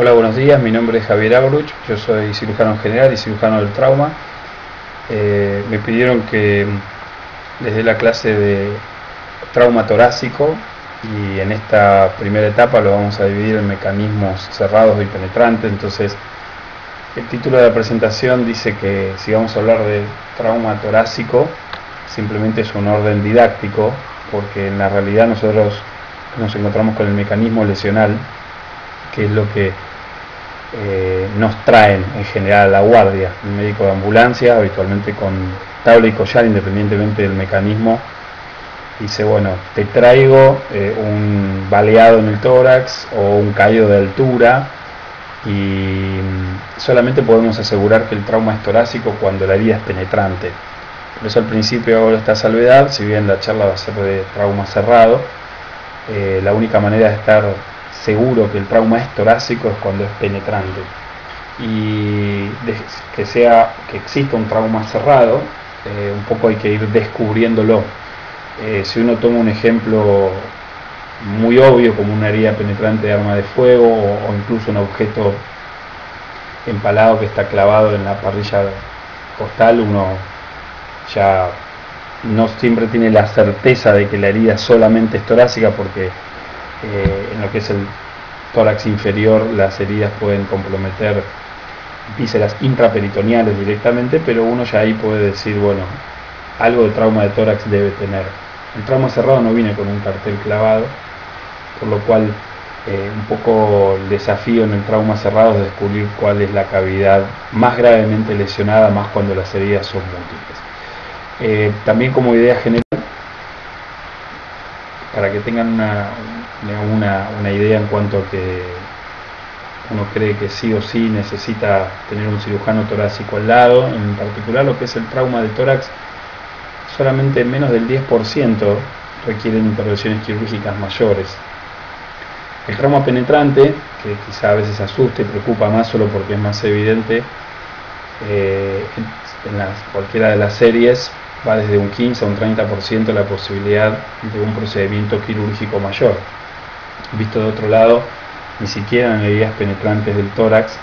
Hola, buenos días. Mi nombre es Javier Abruch. Yo soy cirujano general y cirujano del trauma. Me pidieron que les dé la clase de trauma torácico y en esta primera etapa lo vamos a dividir en mecanismos cerrados y penetrantes. Entonces, el título de la presentación dice que si vamos a hablar de trauma torácico, simplemente es un orden didáctico, porque en la realidad nosotros nos encontramos con el mecanismo lesional, que es lo que nos traen en general a la guardia. El médico de ambulancia, habitualmente con tabla y collar, independientemente del mecanismo, dice: bueno, te traigo un baleado en el tórax o un caído de altura, y solamente podemos asegurar que el trauma es torácico cuando la herida es penetrante. Por eso al principio hago esta salvedad. Si bien la charla va a ser de trauma cerrado, la única manera de estar seguro que el trauma es torácico es cuando es penetrante. Y que exista un trauma cerrado, un poco hay que ir descubriéndolo. Si uno toma un ejemplo muy obvio como una herida penetrante de arma de fuego, o incluso un objeto empalado que está clavado en la parrilla costal, uno ya no siempre tiene la certeza de que la herida solamente es torácica, porque en lo que es el tórax inferior las heridas pueden comprometer vísceras intraperitoneales directamente, pero uno ya ahí puede decir, bueno, algo de trauma de tórax debe tener. El trauma cerrado no viene con un cartel clavado, por lo cual un poco el desafío en el trauma cerrado es descubrir cuál es la cavidad más gravemente lesionada, más cuando las heridas son múltiples. También, como idea general, para que tengan una idea en cuanto a que uno cree que sí o sí necesita tener un cirujano torácico al lado, en particular lo que es el trauma de tórax, solamente menos del 10% requieren intervenciones quirúrgicas mayores. El trauma penetrante, que quizá a veces asuste y preocupa más solo porque es más evidente, cualquiera de las series va desde un 15 a un 30% la posibilidad de un procedimiento quirúrgico mayor. Visto de otro lado, ni siquiera en heridas penetrantes del tórax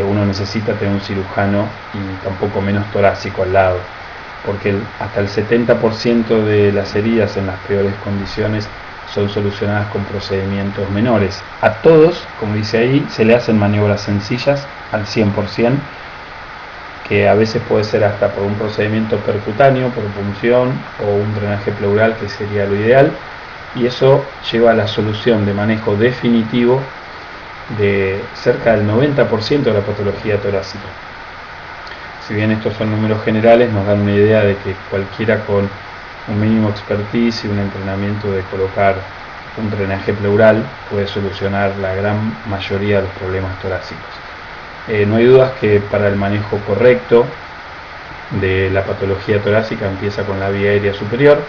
uno necesita tener un cirujano, y tampoco menos torácico al lado, porque hasta el 70% de las heridas en las peores condiciones son solucionadas con procedimientos menores. A todos, como dice ahí, se le hacen maniobras sencillas al 100%, que a veces puede ser hasta por un procedimiento percutáneo, por punción, o un drenaje pleural, que sería lo ideal, y eso lleva a la solución de manejo definitivo de cerca del 90% de la patología torácica. Si bien estos son números generales, nos dan una idea de que cualquiera con un mínimo expertise y un entrenamiento de colocar un drenaje pleural puede solucionar la gran mayoría de los problemas torácicos. No hay dudas que para el manejo correcto de la patología torácica empieza con la vía aérea superior,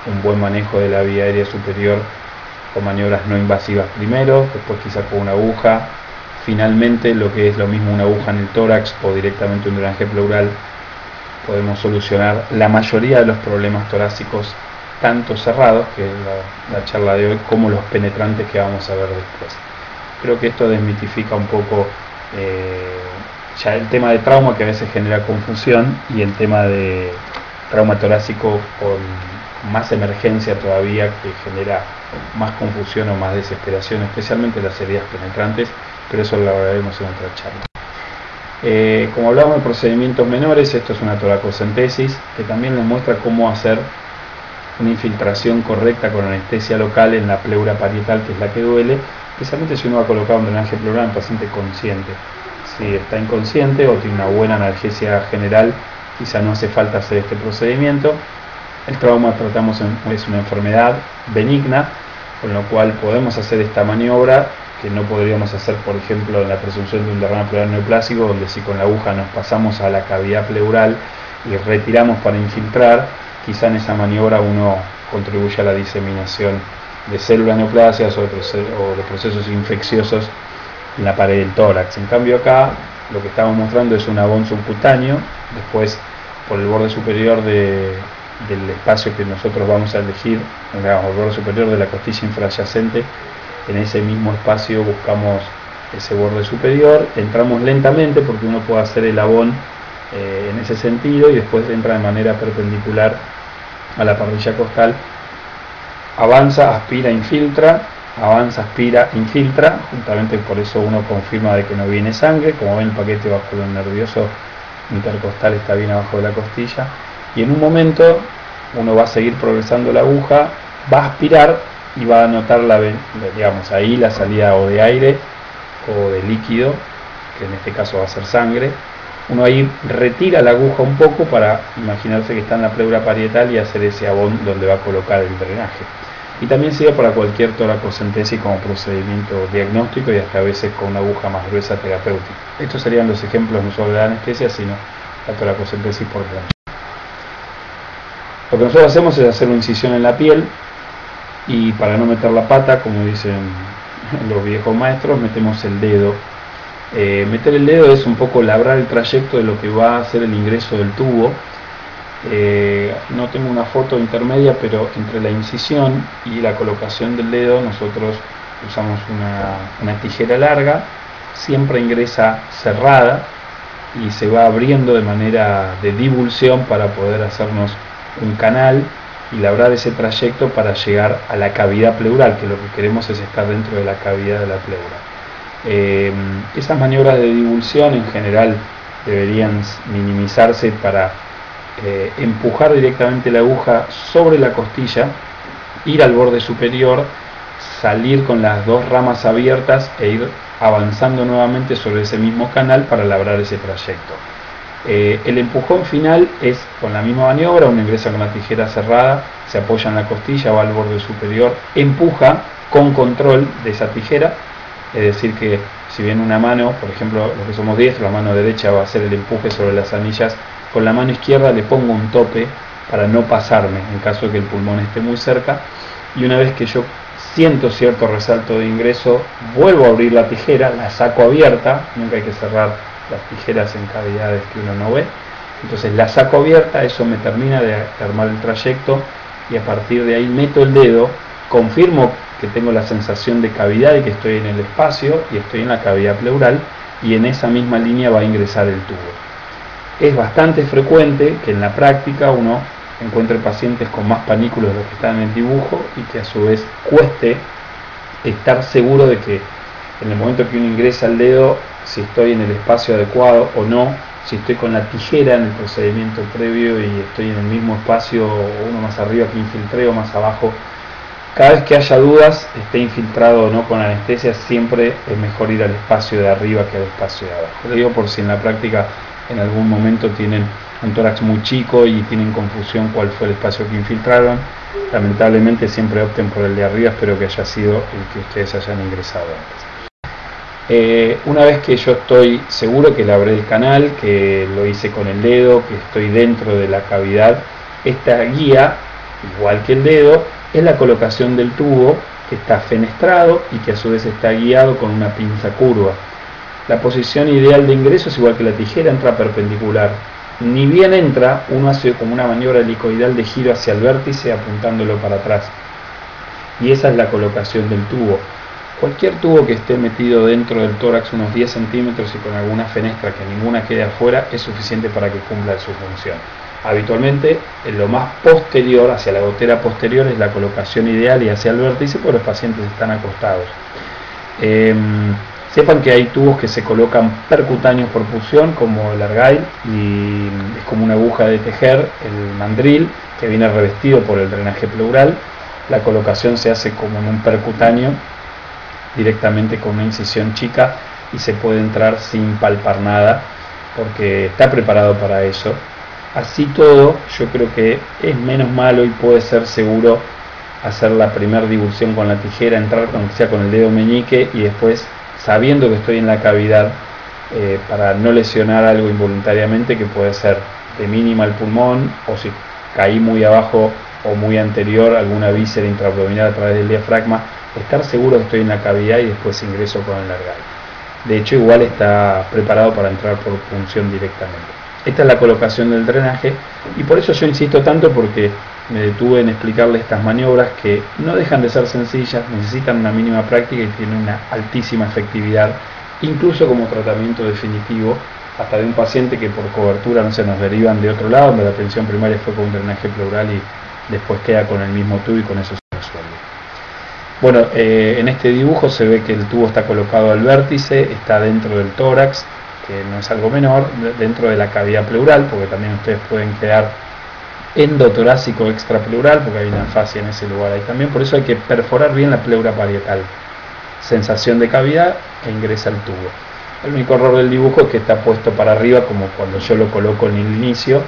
un buen manejo de la vía aérea superior con maniobras no invasivas primero, después quizá con una aguja, finalmente lo que es lo mismo una aguja en el tórax o directamente un drenaje pleural. Podemos solucionar la mayoría de los problemas torácicos, tanto cerrados, que es la charla de hoy, como los penetrantes que vamos a ver después. Creo que esto desmitifica un poco ya el tema de trauma, que a veces genera confusión, y el tema de trauma torácico con más emergencia todavía, que genera más confusión o más desesperación, especialmente las heridas penetrantes, pero eso lo hablaremos en otra charla. Como hablamos de procedimientos menores, esto es una toracocentesis que también les muestra cómo hacer una infiltración correcta con anestesia local en la pleura parietal, que es la que duele, especialmente si uno va a colocar un drenaje pleural en paciente consciente. Si está inconsciente o tiene una buena analgesia general, quizá no hace falta hacer este procedimiento. El trauma, tratamos, es una enfermedad benigna, con lo cual podemos hacer esta maniobra que no podríamos hacer, por ejemplo, en la presunción de un derrame pleural neoplásico, donde si con la aguja nos pasamos a la cavidad pleural y retiramos para infiltrar, quizá en esa maniobra uno contribuye a la diseminación de células neoplásicas o de procesos infecciosos en la pared del tórax. En cambio acá lo que estamos mostrando es un abón subcutáneo, después por el borde superior del espacio que nosotros vamos a elegir, digamos, el borde superior de la costilla infrayacente. En ese mismo espacio buscamos ese borde superior, entramos lentamente porque uno puede hacer el abón en ese sentido y después entra de manera perpendicular a la parrilla costal, avanza, aspira, infiltra, avanza, aspira, infiltra, justamente por eso uno confirma de que no viene sangre. Como ven, el paquete vascular nervioso intercostal está bien abajo de la costilla, y en un momento uno va a seguir progresando la aguja, va a aspirar y va a notar digamos, ahí la salida o de aire o de líquido, que en este caso va a ser sangre. Uno ahí retira la aguja un poco para imaginarse que está en la pleura parietal y hacer ese abón donde va a colocar el drenaje. Y también sirve para cualquier toracocentesis como procedimiento diagnóstico y hasta a veces con una aguja más gruesa terapéutica. Estos serían los ejemplos no solo de la anestesia, sino la toracocentesis por plancha. Lo que nosotros hacemos es hacer una incisión en la piel y para no meter la pata, como dicen los viejos maestros, metemos el dedo. Meter el dedo es un poco labrar el trayecto de lo que va a ser el ingreso del tubo. No tengo una foto intermedia, pero entre la incisión y la colocación del dedo nosotros usamos una tijera larga, siempre ingresa cerrada y se va abriendo de manera de divulsión para poder hacernos un canal y labrar ese trayecto para llegar a la cavidad pleural, que lo que queremos es estar dentro de la cavidad de la pleura. Esas maniobras de divulsión en general deberían minimizarse para empujar directamente la aguja sobre la costilla, ir al borde superior, salir con las dos ramas abiertas e ir avanzando nuevamente sobre ese mismo canal para labrar ese trayecto. El empujón final es con la misma maniobra, uno ingresa con la tijera cerrada, se apoya en la costilla, va al borde superior, empuja con control de esa tijera, es decir que si bien una mano, por ejemplo los que somos diestros, la mano derecha va a hacer el empuje sobre las anillas, con la mano izquierda le pongo un tope para no pasarme en caso de que el pulmón esté muy cerca, y una vez que yo siento cierto resalto de ingreso, vuelvo a abrir la tijera, la saco abierta, nunca hay que cerrar las tijeras en cavidades que uno no ve, entonces la saco abierta, eso me termina de armar el trayecto y a partir de ahí meto el dedo, confirmo que tengo la sensación de cavidad y que estoy en el espacio y estoy en la cavidad pleural, y en esa misma línea va a ingresar el tubo. Es bastante frecuente que en la práctica uno encuentre pacientes con más panículos de los que están en el dibujo y que a su vez cueste estar seguro de que en el momento que uno ingresa el dedo, si estoy en el espacio adecuado o no, si estoy con la tijera en el procedimiento previo y estoy en el mismo espacio, uno más arriba que infiltré o más abajo. Cada vez que haya dudas, esté infiltrado o no con anestesia, siempre es mejor ir al espacio de arriba que al espacio de abajo. Lo digo por si en la práctica en algún momento tienen un tórax muy chico y tienen confusión cuál fue el espacio que infiltraron. Lamentablemente siempre opten por el de arriba, espero que haya sido el que ustedes hayan ingresado antes. Una vez que yo estoy seguro que labré el canal, que lo hice con el dedo, que estoy dentro de la cavidad, esta guía, igual que el dedo, es la colocación del tubo, que está fenestrado y que a su vez está guiado con una pinza curva. La posición ideal de ingreso es igual que la tijera, entra perpendicular. Ni bien entra, uno hace como una maniobra helicoidal de giro hacia el vértice apuntándolo para atrás. Y esa es la colocación del tubo. Cualquier tubo que esté metido dentro del tórax unos 10 centímetros y con alguna fenestra que ninguna quede afuera es suficiente para que cumpla su función. Habitualmente en lo más posterior, hacia la gotera posterior, es la colocación ideal y hacia el vértice porque los pacientes están acostados. Sepan que hay tubos que se colocan percutáneos por punción, como el Argyle, y es como una aguja de tejer, el mandril, que viene revestido por el drenaje pleural. La colocación se hace como en un percutáneo, directamente con una incisión chica, y se puede entrar sin palpar nada, porque está preparado para eso. Así todo, yo creo que es menos malo y puede ser seguro hacer la primera divulsión con la tijera, entrar aunque sea con el dedo meñique y después, sabiendo que estoy en la cavidad, para no lesionar algo involuntariamente que puede ser de mínima al pulmón, o si caí muy abajo o muy anterior, alguna víscera intraabdominal a través del diafragma, estar seguro que estoy en la cavidad y después ingreso con el Argyle. De hecho, igual está preparado para entrar por punción directamente. Esta es la colocación del drenaje y por eso yo insisto tanto, porque me detuve en explicarle estas maniobras que no dejan de ser sencillas, necesitan una mínima práctica y tienen una altísima efectividad incluso como tratamiento definitivo, hasta de un paciente que por cobertura no se nos derivan de otro lado, donde la atención primaria fue con un drenaje pleural y después queda con el mismo tubo y con eso se resuelve. Bueno, en este dibujo se ve que el tubo está colocado al vértice, está dentro del tórax, que no es algo menor, dentro de la cavidad pleural, porque también ustedes pueden quedar endotorácico extrapleural, porque hay una fascia en ese lugar ahí también, por eso hay que perforar bien la pleura parietal. Sensación de cavidad e ingresa el tubo. El único error del dibujo es que está puesto para arriba, como cuando yo lo coloco en el inicio.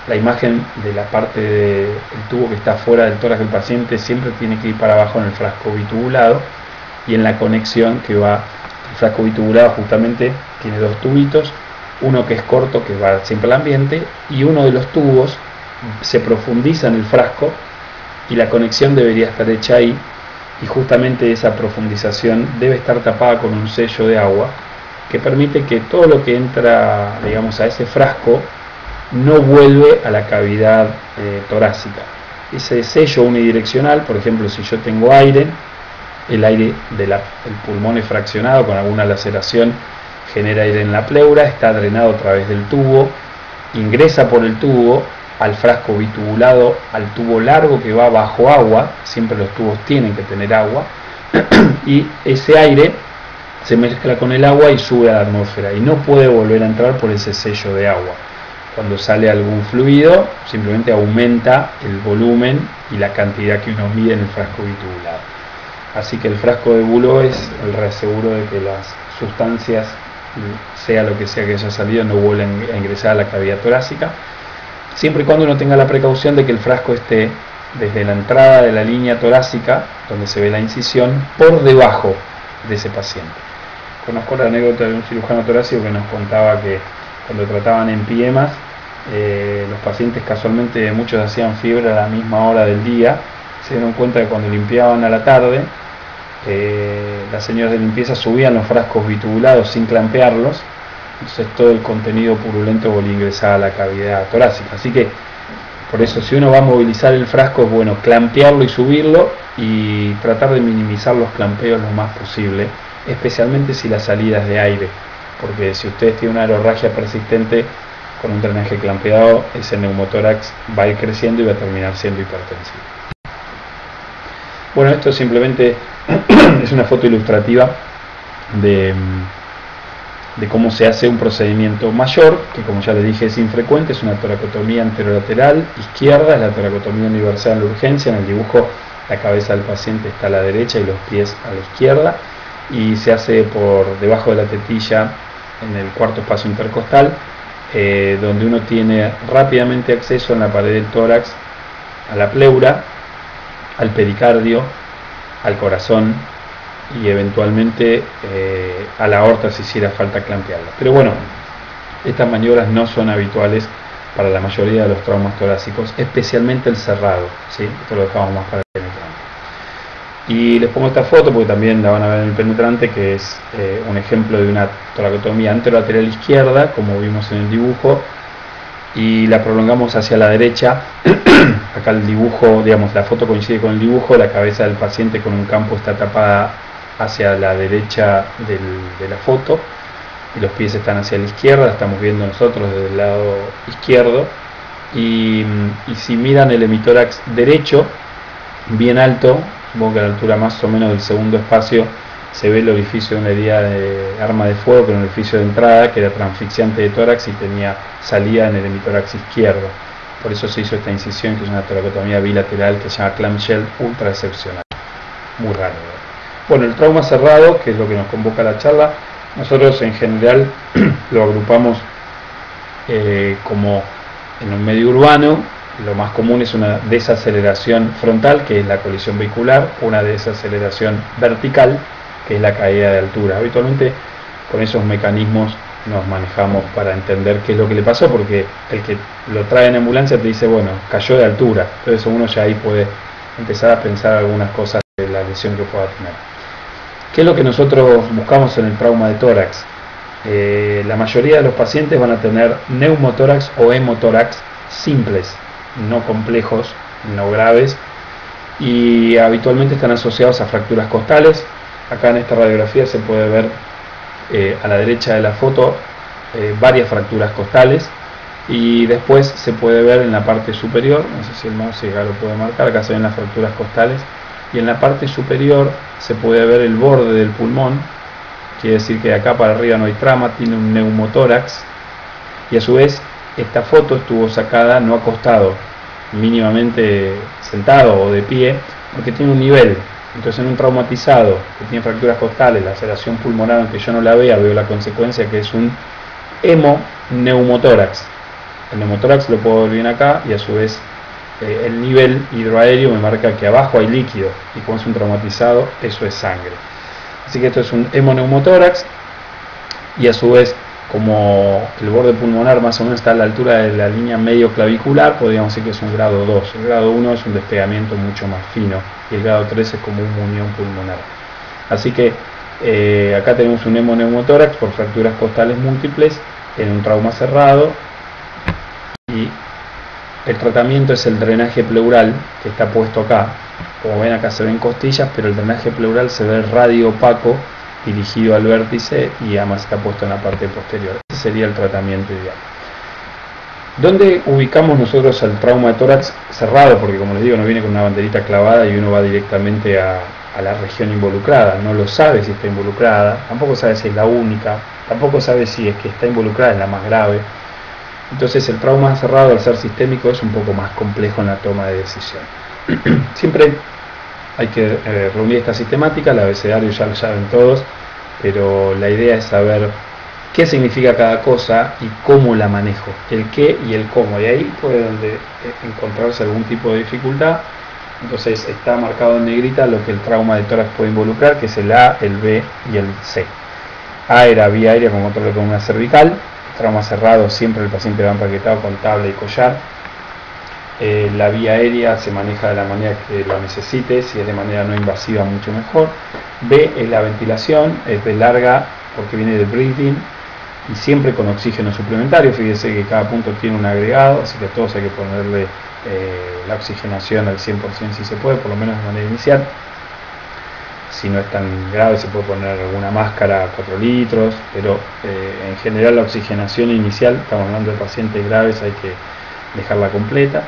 La imagen de la parte del tubo que está fuera del tórax del paciente siempre tiene que ir para abajo en el frasco bitubulado, y en la conexión que va, el frasco bitubulado justamente tiene dos tubitos, uno que es corto que va siempre al ambiente, y uno de los tubos se profundiza en el frasco y la conexión debería estar hecha ahí, y justamente esa profundización debe estar tapada con un sello de agua que permite que todo lo que entra, digamos, a ese frasco no vuelve a la cavidad torácica. Ese sello unidireccional, por ejemplo, si yo tengo aire, el aire del pulmón es fraccionado con alguna laceración, genera aire en la pleura, está drenado a través del tubo, ingresa por el tubo al frasco bitubulado, al tubo largo que va bajo agua, siempre los tubos tienen que tener agua, y ese aire se mezcla con el agua y sube a la atmósfera y no puede volver a entrar por ese sello de agua. Cuando sale algún fluido, simplemente aumenta el volumen y la cantidad que uno mide en el frasco bitubulado. Así que el frasco de bulo es el reaseguro de que las sustancias, sea lo que sea que haya salido, no vuelven a ingresar a la cavidad torácica, siempre y cuando uno tenga la precaución de que el frasco esté desde la entrada de la línea torácica, donde se ve la incisión, por debajo de ese paciente. Conozco la anécdota de un cirujano torácico que nos contaba que cuando trataban empiemas, los pacientes casualmente muchos hacían fiebre a la misma hora del día, se dieron cuenta que cuando limpiaban a la tarde, las señoras de limpieza subían los frascos bitubulados sin clampearlos, entonces todo el contenido purulento volvía a ingresar a la cavidad torácica. Así que por eso, si uno va a movilizar el frasco, es bueno clampearlo y subirlo y tratar de minimizar los clampeos lo más posible, especialmente si la salida es de aire, porque si ustedes tienen una aerorragia persistente con un drenaje clampeado, ese neumotórax va a ir creciendo y va a terminar siendo hipertensivo. Bueno, esto simplemente es una foto ilustrativa de cómo se hace un procedimiento mayor, que como ya les dije es infrecuente, es una toracotomía anterolateral izquierda, es la toracotomía universal en la urgencia. En el dibujo la cabeza del paciente está a la derecha y los pies a la izquierda, y se hace por debajo de la tetilla en el cuarto espacio intercostal, donde uno tiene rápidamente acceso en la pared del tórax a la pleura, al pericardio, al corazón y eventualmente a la aorta si hiciera falta clampearla. Pero bueno, estas maniobras no son habituales para la mayoría de los traumas torácicos, especialmente el cerrado, ¿sí? Esto lo dejamos más para el penetrante. Y les pongo esta foto porque también la van a ver en el penetrante, que es un ejemplo de una toracotomía anterolateral izquierda, como vimos en el dibujo, y la prolongamos hacia la derecha. Acá el dibujo, digamos, la foto coincide con el dibujo, la cabeza del paciente con un campo está tapada hacia la derecha de la foto y los pies están hacia la izquierda, la estamos viendo nosotros desde el lado izquierdo, y si miran el hemitórax derecho, bien alto, supongo que a la altura más o menos del segundo espacio, se ve el orificio de una herida de arma de fuego, que era un orificio de entrada, que era transfixiante de tórax y tenía salida en el hemitórax izquierdo. Por eso se hizo esta incisión, que es una toracotomía bilateral que se llama clamshell ultra excepcional. Muy raro, ¿verdad? Bueno, el trauma cerrado, que es lo que nos convoca a la charla, nosotros en general lo agrupamos como en un medio urbano. Lo más común es una desaceleración frontal, que es la colisión vehicular, una desaceleración vertical, que es la caída de altura. Habitualmente con esos mecanismos nos manejamos para entender qué es lo que le pasó, porque el que lo trae en ambulancia te dice, bueno, cayó de altura. Entonces uno ya ahí puede empezar a pensar algunas cosas de la lesión que pueda tener. ¿Qué es lo que nosotros buscamos en el trauma de tórax? La mayoría de los pacientes van a tener neumotórax o hemotórax simples, no complejos, no graves, y habitualmente están asociados a fracturas costales. Acá en esta radiografía se puede ver a la derecha de la foto varias fracturas costales, y después se puede ver en la parte superior, no sé si el mouse acá lo puede marcar, acá se ven las fracturas costales, y en la parte superior se puede ver el borde del pulmón. Quiere decir que de acá para arriba no hay trama, tiene un neumotórax, y a su vez esta foto estuvo sacada no acostado, mínimamente sentado o de pie, porque tiene un nivel. Entonces en un traumatizado que tiene fracturas costales, la laceración pulmonar, aunque yo no la vea, veo la consecuencia, que es un hemoneumotórax. El neumotórax lo puedo ver bien acá, y a su vez el nivel hidroaéreo me marca que abajo hay líquido, y como es un traumatizado, eso es sangre. Así que esto es un hemoneumotórax, y a su vez, como el borde pulmonar más o menos está a la altura de la línea medio clavicular, podríamos decir que es un grado 2. El grado 1 es un despegamiento mucho más fino, y el grado 3 es como una unión pulmonar. Así que acá tenemos un hemoneumotórax por fracturas costales múltiples en un trauma cerrado, y el tratamiento es el drenaje pleural, que está puesto acá. Como ven, acá se ven costillas, pero el drenaje pleural se ve radio opaco, dirigido al vértice, y además está puesto en la parte posterior. Ese sería el tratamiento ideal. ¿Dónde ubicamos nosotros el trauma de tórax cerrado? Porque, como les digo, no viene con una banderita clavada y uno va directamente a la región involucrada. No lo sabe si está involucrada, tampoco sabe si es la única, tampoco sabe si es que está involucrada es la más grave. Entonces el trauma cerrado, al ser sistémico, es un poco más complejo en la toma de decisión. Siempre hay que reunir esta sistemática, el abecedario ya lo saben todos, pero la idea es saber qué significa cada cosa y cómo la manejo, el qué y el cómo, y ahí puede encontrarse algún tipo de dificultad. Entonces está marcado en negrita lo que el trauma de tórax puede involucrar, que es el A, el B y el C. A era vía aérea con control de columna cervical. Trauma cerrado, siempre el paciente va empaquetado con tabla y collar. La vía aérea se maneja de la manera que lo necesite, si es de manera no invasiva mucho mejor. B es la ventilación, es B larga porque viene del breathing, y siempre con oxígeno suplementario. Fíjese que cada punto tiene un agregado, así que a todos hay que ponerle la oxigenación al 100% si se puede, por lo menos de manera inicial. Si no es tan grave se puede poner alguna máscara a 4 litros, pero en general la oxigenación inicial, estamos hablando de pacientes graves, hay que dejarla completa.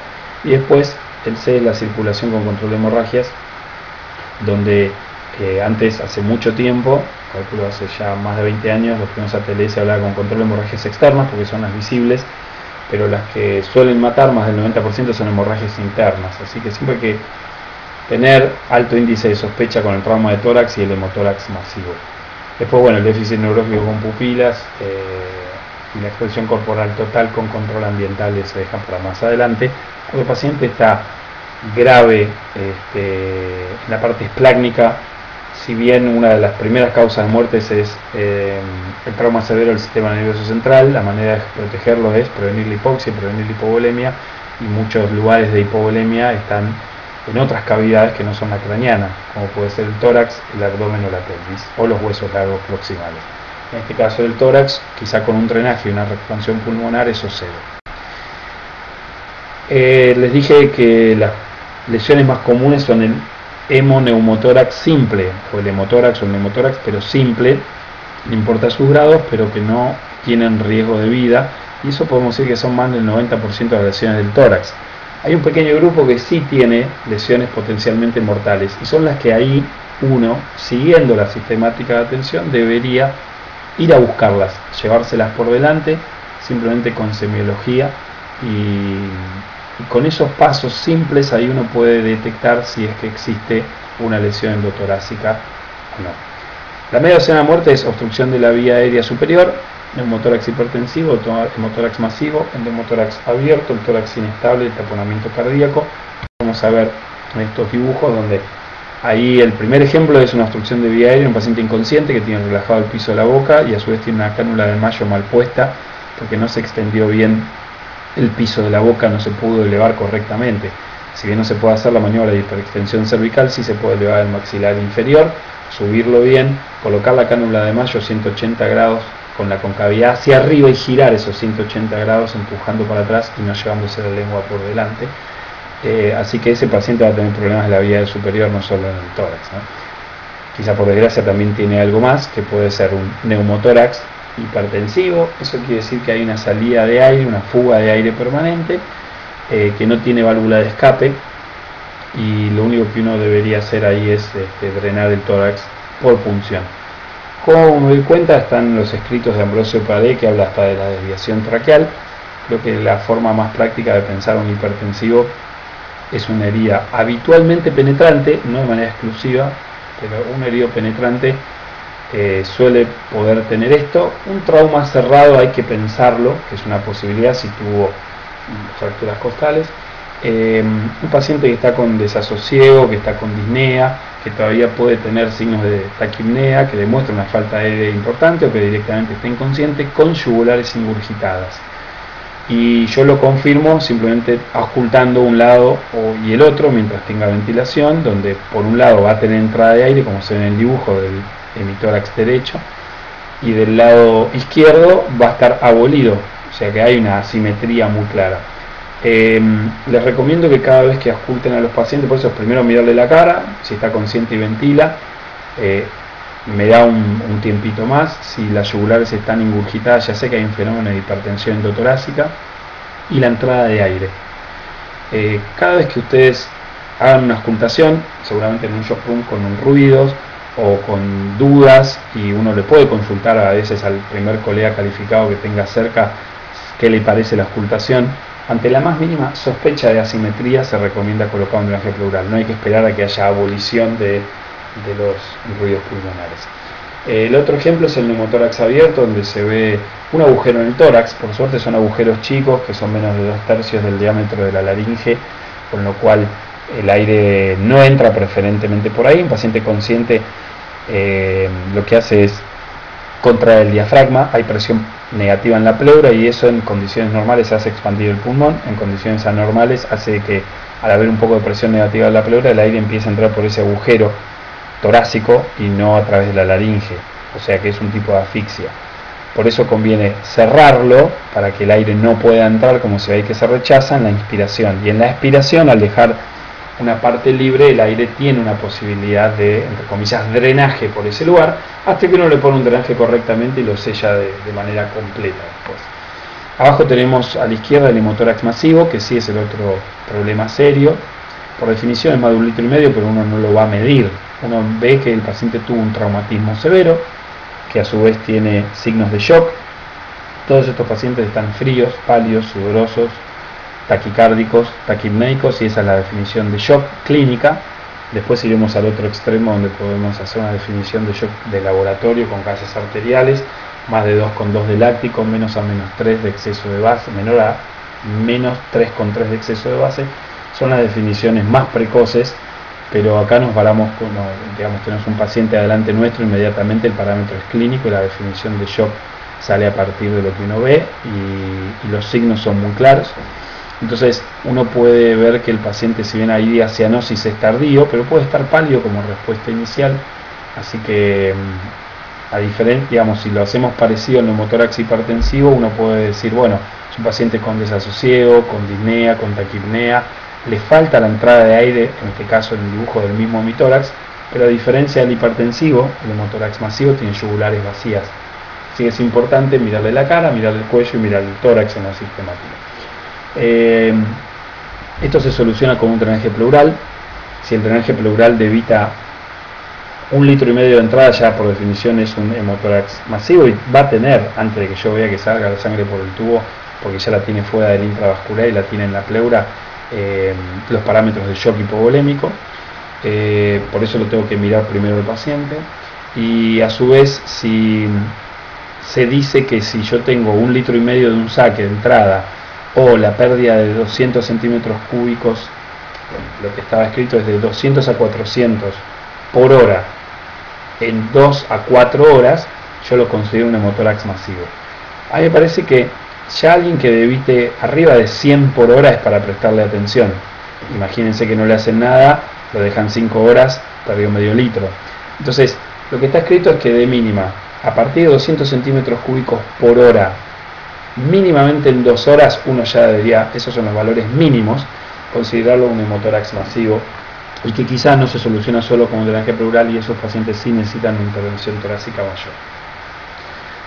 Y después el C es la circulación con control de hemorragias, donde antes, hace mucho tiempo, calculo hace ya más de 20 años, los primeros ATLS se hablaba con control de hemorragias externas, porque son las visibles, pero las que suelen matar más del 90% son hemorragias internas. Así que siempre hay que tener alto índice de sospecha con el trauma de tórax y el hemotórax masivo. Después, bueno, el déficit neurológico con pupilas y la expresión corporal total con control ambiental se dejan para más adelante. Cuando el paciente está grave en la parte esplácnica, si bien una de las primeras causas de muertes es el trauma severo del sistema nervioso central, la manera de protegerlo es prevenir la hipoxia, prevenir la hipovolemia, y muchos lugares de hipovolemia están en otras cavidades que no son la craneana, como puede ser el tórax, el abdomen o la pelvis, o los huesos largos proximales. En este caso del tórax, quizá con un drenaje y una expansión pulmonar, eso cede. Les dije que las lesiones más comunes son el hemoneumotórax simple, o el hemotórax o el neumotórax, pero simple, no importa sus grados, pero que no tienen riesgo de vida, y eso podemos decir que son más del 90% de las lesiones del tórax. Hay un pequeño grupo que sí tiene lesiones potencialmente mortales, y son las que ahí uno, siguiendo la sistemática de atención, debería ir a buscarlas, llevárselas por delante, simplemente con semiología, y con esos pasos simples ahí uno puede detectar si es que existe una lesión endotorácica o no. La media docena de muerte es obstrucción de la vía aérea superior, neumotórax hipertensivo, hemotórax masivo, endomotórax abierto, el tórax inestable, el taponamiento cardíaco. Vamos a ver en estos dibujos donde ahí el primer ejemplo es una obstrucción de vía aérea, un paciente inconsciente que tiene relajado el piso de la boca y a su vez tiene una cánula de mayo mal puesta porque no se extendió bien el piso de la boca, no se pudo elevar correctamente. Si bien no se puede hacer la maniobra de hiperextensión cervical, sí se puede elevar el maxilar inferior, subirlo bien, colocar la cánula de mayo 180 grados con la concavidad hacia arriba y girar esos 180 grados empujando para atrás y no llevándose la lengua por delante. Así que ese paciente va a tener problemas de la vía superior, no solo en el tórax, ¿no? quizá por desgracia también tiene algo más, que puede ser un neumotórax hipertensivo. Eso quiere decir que hay una salida de aire, una fuga de aire permanente, que no tiene válvula de escape, y lo único que uno debería hacer ahí es drenar el tórax por punción. Como me doy cuenta, están los escritos de Ambrosio Pradé, que habla hasta de la desviación traqueal. Creo que la forma más práctica de pensar un hipertensivo es una herida habitualmente penetrante, no de manera exclusiva, pero un herido penetrante suele poder tener esto. Un trauma cerrado hay que pensarlo, que es una posibilidad si tuvo fracturas costales. Un paciente que está con desasosiego, que está con disnea, que todavía puede tener signos de taquipnea, que demuestra una falta de aire importante o que directamente está inconsciente, con yugulares ingurgitadas. Y yo lo confirmo simplemente auscultando un lado y el otro mientras tenga ventilación, donde por un lado va a tener entrada de aire, como se ve en el dibujo del hemitórax derecho, y del lado izquierdo va a estar abolido, o sea que hay una asimetría muy clara. Les recomiendo que cada vez que ausculten a los pacientes, por eso primero mirarle la cara, si está consciente y ventila, me da un tiempito más. Si las yugulares están ingurgitadas, ya sé que hay un fenómeno de hipertensión endotorácica, y la entrada de aire. Cada vez que ustedes hagan una auscultación, seguramente en un shock room con ruidos o con dudas, y uno le puede consultar a veces al primer colega calificado que tenga cerca qué le parece la auscultación. Ante la más mínima sospecha de asimetría se recomienda colocar un drenaje pleural. No hay que esperar a que haya abolición de los ruidos pulmonares. El otro ejemplo es el neumotórax abierto, donde se ve un agujero en el tórax. Por suerte son agujeros chicos, que son menos de 2/3 del diámetro de la laringe, con lo cual el aire no entra preferentemente por ahí. Un paciente consciente lo que hace es contraer el diafragma, hay presión negativa en la pleura, y eso en condiciones normales hace expandir el pulmón. En condiciones anormales hace que, al haber un poco de presión negativa en la pleura, el aire empiece a entrar por ese agujero torácico y no a través de la laringe, o sea que es un tipo de asfixia. Por eso conviene cerrarlo para que el aire no pueda entrar, como se ve que se rechaza en la inspiración, y en la expiración, al dejar una parte libre, el aire tiene una posibilidad de, entre comillas, drenaje por ese lugar, hasta que uno le pone un drenaje correctamente y lo sella de manera completa después. Abajo tenemos a la izquierda el hemotórax masivo, que sí es el otro problema serio. Por definición es más de 1,5 litros, pero uno no lo va a medir. Uno ve que el paciente tuvo un traumatismo severo, que a su vez tiene signos de shock. Todos estos pacientes están fríos, pálidos, sudorosos, taquicárdicos, taquipnéicos, y esa es la definición de shock clínica. Después iremos al otro extremo, donde podemos hacer una definición de shock de laboratorio con gases arteriales, más de 2,2 de láctico, menos a -3 de exceso de base, menor a -3,3 de exceso de base. Son las definiciones más precoces, pero acá nos paramos con, digamos, tenemos un paciente adelante nuestro, inmediatamente el parámetro es clínico y la definición de shock sale a partir de lo que uno ve, y los signos son muy claros. Entonces uno puede ver que el paciente, si bien hay cianosis, es tardío, pero puede estar pálido como respuesta inicial. Así que, a diferencia, digamos, si lo hacemos parecido al neumotórax hipertensivo, uno puede decir, bueno, es un paciente con desasosiego, con disnea, con taquipnea, le falta la entrada de aire, en este caso en el dibujo del mismo hemitórax, pero a diferencia del hipertensivo, el hemotórax masivo tiene yugulares vacías. Así que es importante mirarle la cara, mirarle el cuello y mirar el tórax en la sistemática. Esto se soluciona con un drenaje pleural. Si el drenaje pleural evita 1,5 litros de entrada, ya por definición es un hemotórax masivo, y va a tener, antes de que yo vea que salga la sangre por el tubo, porque ya la tiene fuera del intravascular y la tiene en la pleura, los parámetros de shock hipovolémico. Por eso lo tengo que mirar primero el paciente. Y a su vez, si se dice que si yo tengo 1,5 litros de un saque de entrada, o la pérdida de 200 centímetros cúbicos, lo que estaba escrito es de 200 a 400 por hora en 2 a 4 horas, yo lo considero un hemotórax masivo. A mí me parece que ya alguien que debite arriba de 100 por hora es para prestarle atención. Imagínense que no le hacen nada, lo dejan 5 horas, perdió medio litro. Entonces, lo que está escrito es que de mínima, a partir de 200 centímetros cúbicos por hora, mínimamente en 2 horas, uno ya debería, esos son los valores mínimos, considerarlo un hemotórax masivo. y que quizás no se soluciona solo con drenaje pleural, y esos pacientes sí necesitan una intervención torácica mayor.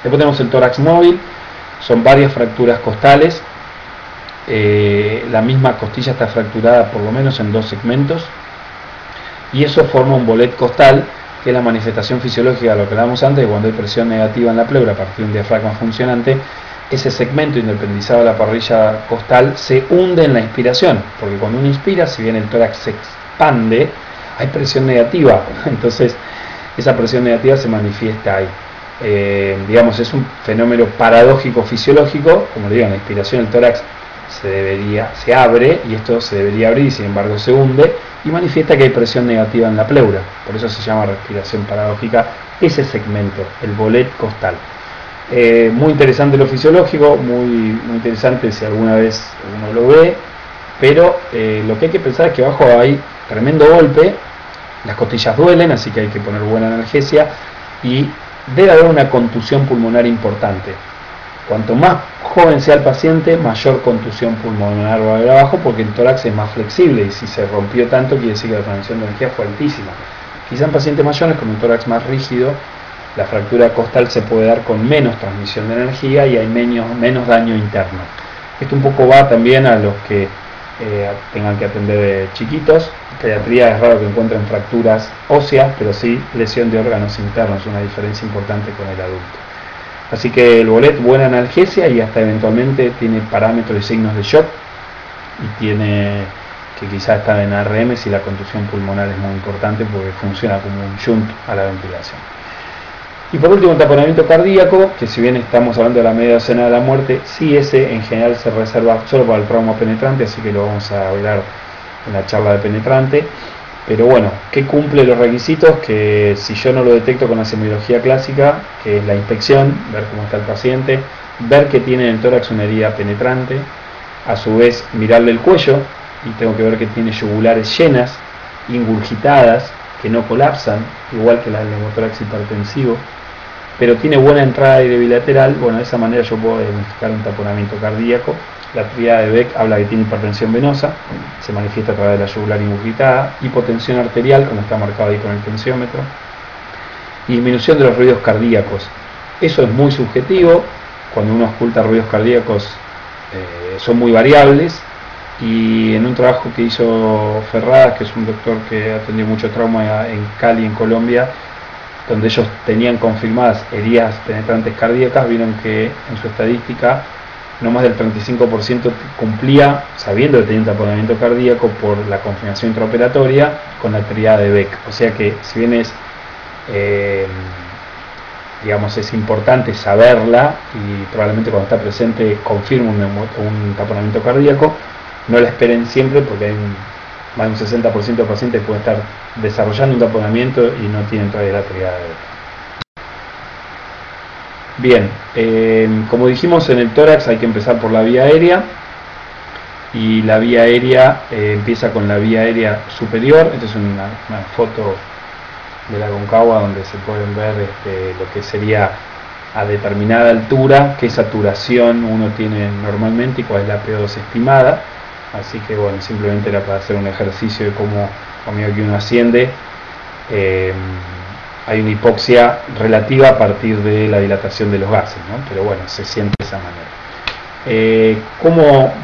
Después tenemos el tórax móvil, son varias fracturas costales, la misma costilla está fracturada por lo menos en 2 segmentos, y eso forma un bolet costal, que es la manifestación fisiológica de lo que hablábamos antes, de cuando hay presión negativa en la pleura a partir de un diafragma funcionante. Ese segmento independizado de la parrilla costal se hunde en la inspiración, porque cuando uno inspira, si bien el tórax se expande, hay presión negativa, entonces esa presión negativa se manifiesta ahí. Digamos, es un fenómeno paradójico fisiológico. Como le digo, en la inspiración el tórax se abre, y esto se debería abrir y sin embargo se hunde, y manifiesta que hay presión negativa en la pleura. Por eso se llama respiración paradójica ese segmento, el bolet costal. Muy interesante lo fisiológico, muy interesante si alguna vez uno lo ve, pero lo que hay que pensar es que abajo hay tremendo golpe, las costillas duelen, así que hay que poner buena analgesia, y debe haber una contusión pulmonar importante. Cuanto más joven sea el paciente, mayor contusión pulmonar va a haber abajo, porque el tórax es más flexible, y si se rompió tanto quiere decir que la transmisión de energía fue altísima. Quizá en pacientes mayores con un tórax más rígido, la fractura costal se puede dar con menos transmisión de energía y hay menos daño interno. Esto un poco va también a los que tengan que atender de chiquitos. En pediatría es raro que encuentren fracturas óseas, pero sí lesión de órganos internos, una diferencia importante con el adulto. Así que el bolet, buena analgesia, y hasta eventualmente tiene parámetros y signos de shock, y tiene que quizás está en ARM si la contusión pulmonar es muy importante, porque funciona como un shunt a la ventilación. Y por último, el taponamiento cardíaco, que si bien estamos hablando de la media docena de la muerte, sí ese en general se reserva solo para el trauma penetrante, así que lo vamos a hablar en la charla de penetrante. Pero bueno, ¿qué cumple los requisitos? Que si yo no lo detecto con la semiología clásica, que es la inspección, ver cómo está el paciente, ver que tiene en el tórax una herida penetrante, a su vez mirarle el cuello, y tengo que ver que tiene yugulares llenas, ingurgitadas, que no colapsan, igual que la del neumotórax hipertensivo, pero tiene buena entrada de aire bilateral. Bueno, de esa manera yo puedo diagnosticar un taponamiento cardíaco. La tríada de Beck habla que tiene hipertensión venosa, se manifiesta a través de la yugular ingurgitada, hipotensión arterial, como está marcado ahí con el tensiómetro, y disminución de los ruidos cardíacos. Eso es muy subjetivo. Cuando uno oculta ruidos cardíacos, son muy variables, y en un trabajo que hizo Ferradas, que es un doctor que atendió mucho trauma en Cali, en Colombia, donde ellos tenían confirmadas heridas penetrantes cardíacas, vieron que en su estadística no más del 35% cumplía, sabiendo que tenía un taponamiento cardíaco por la confirmación intraoperatoria, con la tríada de Beck. O sea que, si bien es digamos, es importante saberla, y probablemente cuando está presente confirma un taponamiento cardíaco, no la esperen siempre, porque hay más de un 60% de pacientes que pueden estar desarrollando un taponamiento y no tienen todavía la tríada de Beck. Bien, como dijimos, en el tórax hay que empezar por la vía aérea, y la vía aérea empieza con la vía aérea superior. Esta es una foto de la Aconcagua donde se pueden ver lo que sería a determinada altura, qué saturación uno tiene normalmente y cuál es la P2 estimada. Así que bueno, simplemente era para hacer un ejercicio de cómo a medida que uno asciende hay una hipoxia relativa a partir de la dilatación de los gases, ¿no? Pero bueno, se siente de esa manera.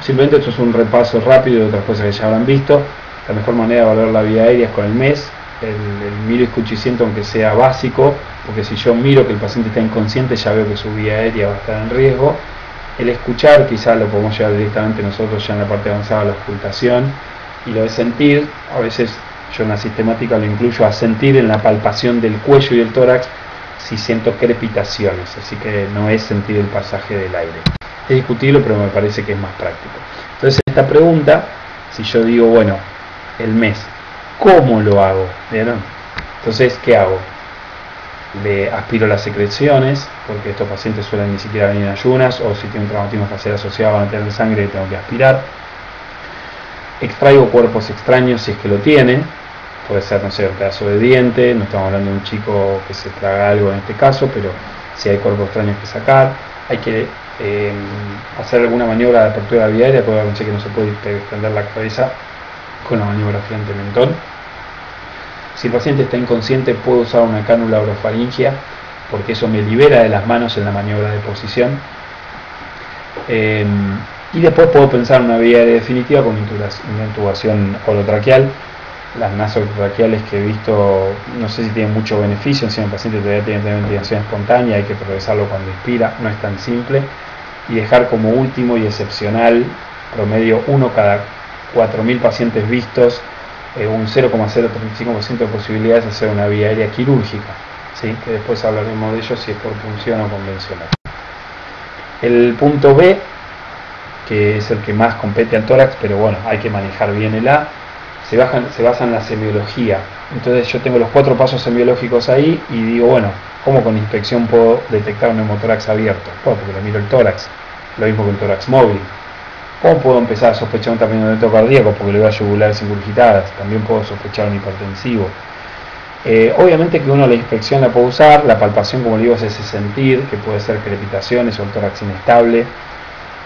Simplemente esto es un repaso rápido de otras cosas que ya habrán visto. La mejor manera de evaluar la vía aérea es con el MES, el miro, escucho y siento, aunque sea básico, porque si yo miro que el paciente está inconsciente, ya veo que su vía aérea va a estar en riesgo. El escuchar quizás lo podemos llevar directamente nosotros ya en la parte avanzada a la ocultación, y lo de sentir, a veces yo en la sistemática lo incluyo a sentir en la palpación del cuello y del tórax si siento crepitaciones, así que no es sentir el pasaje del aire. Es discutible, pero me parece que es más práctico. Entonces, esta pregunta, si yo digo, bueno, el MES, ¿cómo lo hago? ¿Vieron? Entonces, ¿qué hago? Le aspiro las secreciones, porque estos pacientes suelen ni siquiera venir en ayunas, o si tienen un traumatismo facial asociado van a tener sangre y tengo que aspirar. Extraigo cuerpos extraños si es que lo tienen, puede ser, no sé, un pedazo de diente, no estamos hablando de un chico que se traga algo en este caso, pero si hay cuerpos extraños que sacar, hay que hacer alguna maniobra de apertura de la vía aérea. Puede pensar que no se puede extender la cabeza con la maniobra frente-mentón. Si el paciente está inconsciente, puedo usar una cánula orofaringia, porque eso me libera de las manos en la maniobra de posición. Y después puedo pensar en una vía aérea definitiva con una intubación orotraqueal. Las nasotraqueales que he visto, no sé si tienen mucho beneficio, si el paciente todavía tiene ventilación espontánea, hay que progresarlo cuando inspira, no es tan simple. Y dejar como último y excepcional, promedio 1 cada 4.000 pacientes vistos, un 0,035% de posibilidades de hacer una vía aérea quirúrgica, ¿sí? Que después hablaremos de ello si es por punción o convencional. El punto B, que es el que más compete al tórax, pero bueno, hay que manejar bien el A, se basa en la semiología. Entonces yo tengo los 4 pasos semiológicos ahí y digo, bueno, ¿cómo con inspección puedo detectar un neumotórax abierto? Bueno, porque le miro el tórax, lo mismo que el tórax móvil. ¿Cómo puedo empezar a sospechar un tapamiento cardíaco? Porque le veo yugulares ingurgitadas. También puedo sospechar un hipertensivo. Obviamente que uno la inspección la puede usar, la palpación, como le digo, es ese sentir, que puede ser crepitaciones o el tórax inestable.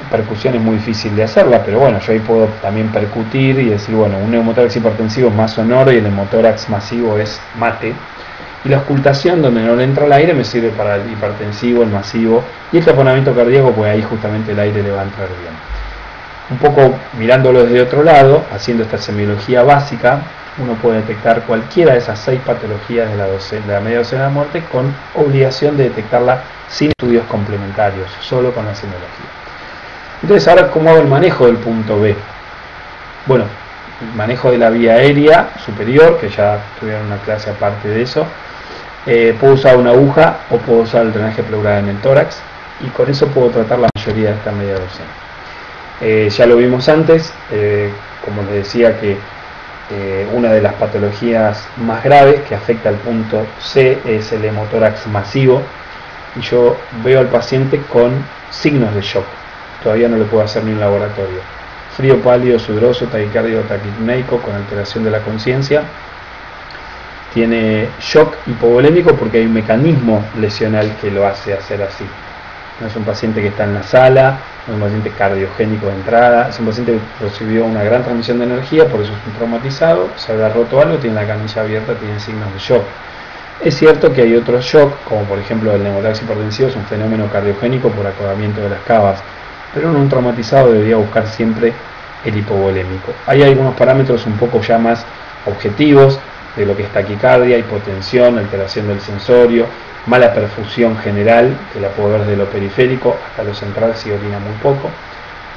Percusión es muy difícil de hacerla, pero bueno, yo ahí puedo también percutir y decir, bueno, un neumotórax hipertensivo es más sonoro y el neumotórax masivo es mate. Y la auscultación, donde no le entra el aire, me sirve para el hipertensivo, el masivo y el taponamiento cardíaco, pues ahí justamente el aire le va a entrar bien. Un poco mirándolo desde otro lado, haciendo esta semiología básica, uno puede detectar cualquiera de esas 6 patologías de la media docena de muerte con obligación de detectarla sin estudios complementarios, solo con la semiología. Entonces, ahora, ¿cómo hago el manejo del punto B? Bueno, el manejo de la vía aérea superior, que ya tuvieron una clase aparte de eso. Puedo usar una aguja o puedo usar el drenaje pleural en el tórax, y con eso puedo tratar la mayoría de esta media docena. Ya lo vimos antes, como les decía, que una de las patologías más graves que afecta al punto C es el hemotórax masivo, y yo veo al paciente con signos de shock. Todavía no le puedo hacer ni un laboratorio. Frío pálido, sudoroso, taquicardia o taquipneico con alteración de la conciencia. Tiene shock hipovolémico porque hay un mecanismo lesional que lo hace hacer así. No es un paciente que está en la sala, no es un paciente cardiogénico de entrada, es un paciente que recibió una gran transmisión de energía, por eso es un traumatizado, se habrá roto algo, tiene la canilla abierta, tiene signos de shock. Es cierto que hay otros shock, como por ejemplo el neumotórax hipertensivo, es un fenómeno cardiogénico por acodamiento de las cavas, pero en un traumatizado debería buscar siempre el hipovolémico. Hay algunos parámetros un poco ya más objetivos de lo que es taquicardia, hipotensión, alteración del sensorio, mala perfusión general, que la puedo ver desde lo periférico hasta lo central si orina muy poco.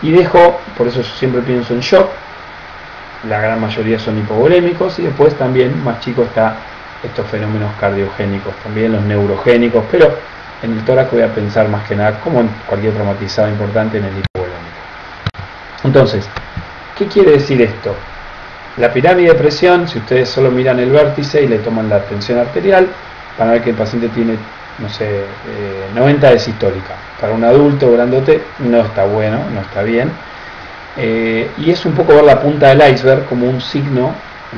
Y dejo, por eso yo siempre pienso en shock, la gran mayoría son hipovolémicos, y después también más chico está estos fenómenos cardiogénicos, también los neurogénicos, pero en el tórax voy a pensar más que nada, como en cualquier traumatizado importante, en el hipovolémico. Entonces, ¿qué quiere decir esto? La pirámide de presión, si ustedes solo miran el vértice y le toman la tensión arterial, van a ver que el paciente tiene, no sé, 90 de sistólica. Para un adulto grandote no está bueno, no está bien. Y es un poco ver la punta del iceberg como un signo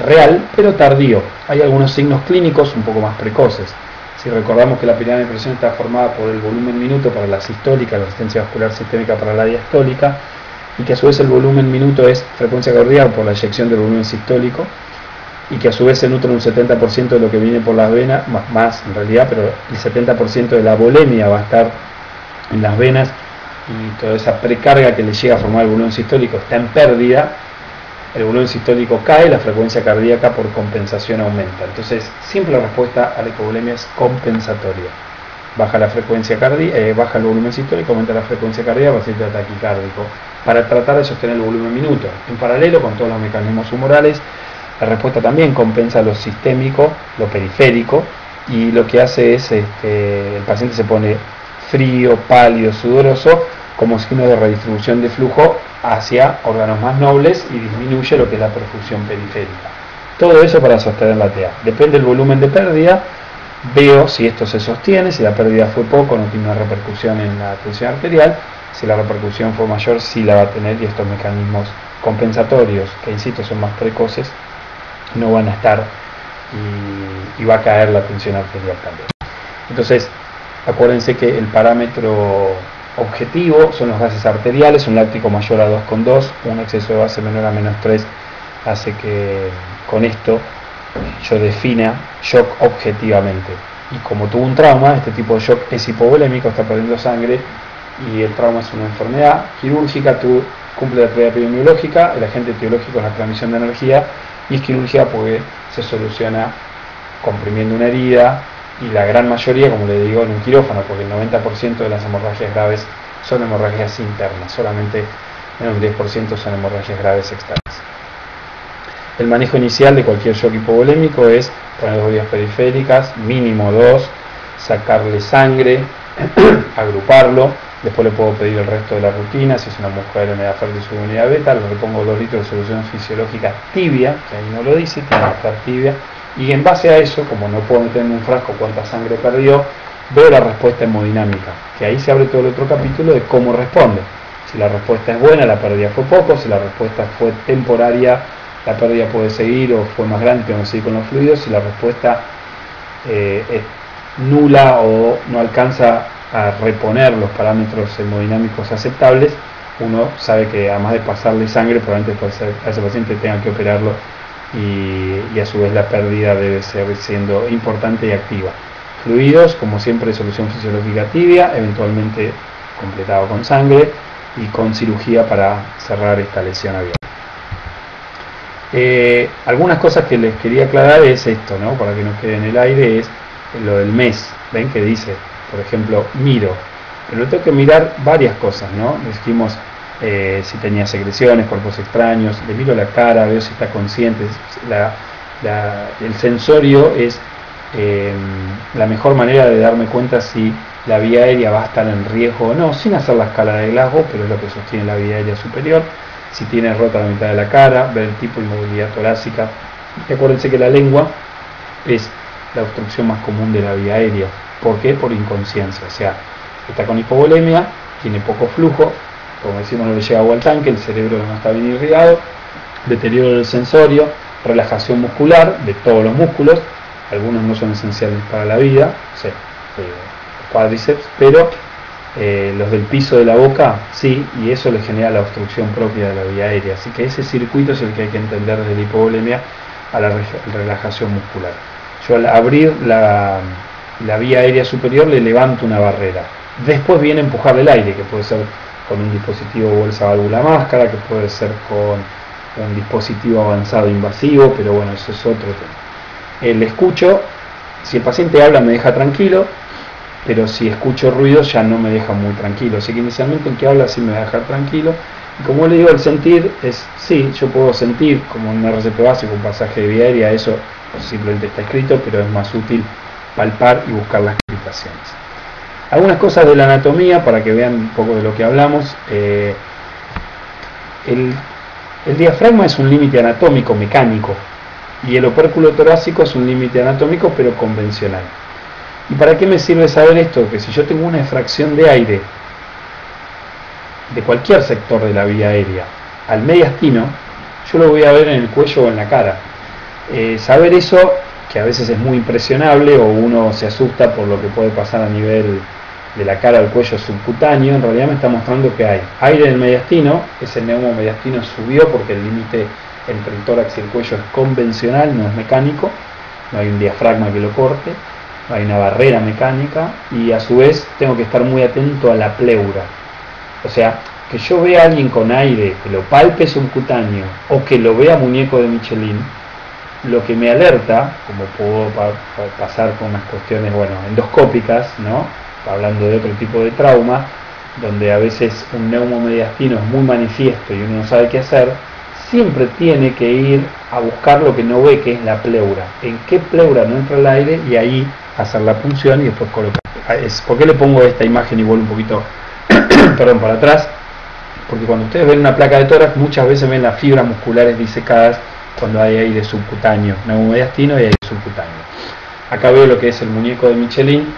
real, pero tardío. Hay algunos signos clínicos un poco más precoces. Si recordamos que la pirámide de presión está formada por el volumen minuto para la sistólica, la resistencia vascular sistémica para la diastólica, y que a su vez el volumen minuto es frecuencia cardíaca por la eyección del volumen sistólico, y que a su vez se nutre un 70% de lo que viene por las venas, más en realidad, pero el 70% de la volemia va a estar en las venas, y toda esa precarga que le llega a formar el volumen sistólico está en pérdida. El volumen sistólico cae, la frecuencia cardíaca por compensación aumenta. Entonces, siempre la respuesta a la hipovolemia es compensatoria. Baja la frecuencia cardíaca, baja el volumen sistólico, aumenta la frecuencia cardíaca, paciente taquicárdico, para tratar de sostener el volumen minuto. En paralelo con todos los mecanismos humorales, la respuesta también compensa lo sistémico, lo periférico, y lo que hace es, el paciente se pone frío, pálido, sudoroso, como signo de redistribución de flujo hacia órganos más nobles, y disminuye lo que es la perfusión periférica. Todo eso para sostener la TA. Depende del volumen de pérdida, veo si esto se sostiene, si la pérdida fue poco, no tiene una repercusión en la tensión arterial, si la repercusión fue mayor, sí la va a tener, y estos mecanismos compensatorios, que insisto son más precoces, no van a estar, y va a caer la tensión arterial también. Entonces, acuérdense que el parámetro objetivo son los gases arteriales, un láctico mayor a 2,2, un exceso de base menor a -3 hace que con esto yo defina shock objetivamente. Y como tuvo un trauma, este tipo de shock es hipovolémico, está perdiendo sangre, y el trauma es una enfermedad quirúrgica, tú cumple la teoría epidemiológica, el agente etiológico es la transmisión de energía, y es quirúrgica porque se soluciona comprimiendo una herida, y la gran mayoría, como le digo, en un quirófano, porque el 90% de las hemorragias graves son hemorragias internas, solamente en un 10% son hemorragias graves externas. El manejo inicial de cualquier shock hipovolémico es poner 2 vías periféricas, mínimo 2, sacarle sangre, agruparlo, después le puedo pedir el resto de la rutina, si es una mujer en edad fértil y unidad beta, le pongo 2 litros de solución fisiológica tibia, que ahí no lo dice, tiene que estar tibia, y en base a eso, como no puedo meter en un frasco cuánta sangre perdió, veo la respuesta hemodinámica, que ahí se abre todo el otro capítulo de cómo responde. Si la respuesta es buena, la pérdida fue poco, si la respuesta fue temporaria, la pérdida puede seguir, o fue más grande, tengo que seguir con los fluidos. Si la respuesta es nula o no alcanza a reponer los parámetros hemodinámicos aceptables, uno sabe que además de pasarle sangre, probablemente a ese paciente tenga que operarlo, y a su vez la pérdida debe ser siendo importante y activa. Fluidos, como siempre, solución fisiológica tibia, eventualmente completado con sangre y con cirugía para cerrar esta lesión abierta. Algunas cosas que les quería aclarar es esto, ¿no? Para que no quede en el aire, es lo del mes. Ven que dice, por ejemplo, miro, pero tengo que mirar varias cosas, ¿no? Dijimos si tenía secreciones, cuerpos extraños, le miro la cara, veo si está consciente. El sensorio es la mejor manera de darme cuenta si la vía aérea va a estar en riesgo o no, sin hacer la escala de Glasgow, pero es lo que sostiene la vía aérea superior. Si tiene rota la mitad de la cara, ver el tipo de inmovilidad torácica. Recuérdense que la lengua es la obstrucción más común de la vía aérea. ¿Por qué? Por inconsciencia. O sea, está con hipovolemia, tiene poco flujo, como decimos, no le llega agua al tanque, el cerebro no está bien irrigado, deterioro del sensorio, relajación muscular de todos los músculos, algunos no son esenciales para la vida, o sea, cuádriceps, pero los del piso de la boca sí, y eso le genera la obstrucción propia de la vía aérea. Así que ese circuito es el que hay que entender desde la hipovolemia a la relajación muscular. Yo al abrir la vía aérea superior le levanto una barrera. Después viene a empujar el aire, que puede ser con un dispositivo bolsa válvula máscara, que puede ser con un dispositivo avanzado invasivo, pero bueno, eso es otro tema. Le escucho, si el paciente habla me deja tranquilo, pero si escucho ruido ya no me deja muy tranquilo. Así que inicialmente el que habla sí me va a dejar tranquilo. Y como le digo, el sentir es, sí, yo puedo sentir como un RCP básico, un pasaje de vía aérea, eso simplemente está escrito, pero es más útil palpar y buscar las explicaciones. Algunas cosas de la anatomía para que vean un poco de lo que hablamos. El diafragma es un límite anatómico mecánico y el opérculo torácico es un límite anatómico pero convencional. ¿Y para qué me sirve saber esto? Que si yo tengo una efracción de aire de cualquier sector de la vía aérea al mediastino, yo lo voy a ver en el cuello o en la cara. Saber eso, que a veces es muy impresionable o uno se asusta por lo que puede pasar a nivel de la cara al cuello subcutáneo, en realidad me está mostrando que hay aire en el mediastino, ese neumomediastino subió porque el límite entre el tórax y el cuello es convencional, no es mecánico, no hay un diafragma que lo corte, no hay una barrera mecánica, y a su vez tengo que estar muy atento a la pleura. O sea, que yo vea a alguien con aire, que lo palpe subcutáneo o que lo vea muñeco de Michelin, lo que me alerta, como puedo pasar con unas cuestiones, bueno, endoscópicas, ¿no? Hablando de otro tipo de trauma, donde a veces un neumomediastino es muy manifiesto y uno no sabe qué hacer, siempre tiene que ir a buscar lo que no ve, que es la pleura. ¿En qué pleura no entra el aire? Y ahí hacer la punción y después colocar. ¿Por qué le pongo esta imagen y vuelvo un poquito perdón, para atrás? Porque cuando ustedes ven una placa de tórax, muchas veces ven las fibras musculares disecadas cuando hay aire subcutáneo, neumomediastino y aire subcutáneo. Acá veo lo que es el muñeco de Michelin.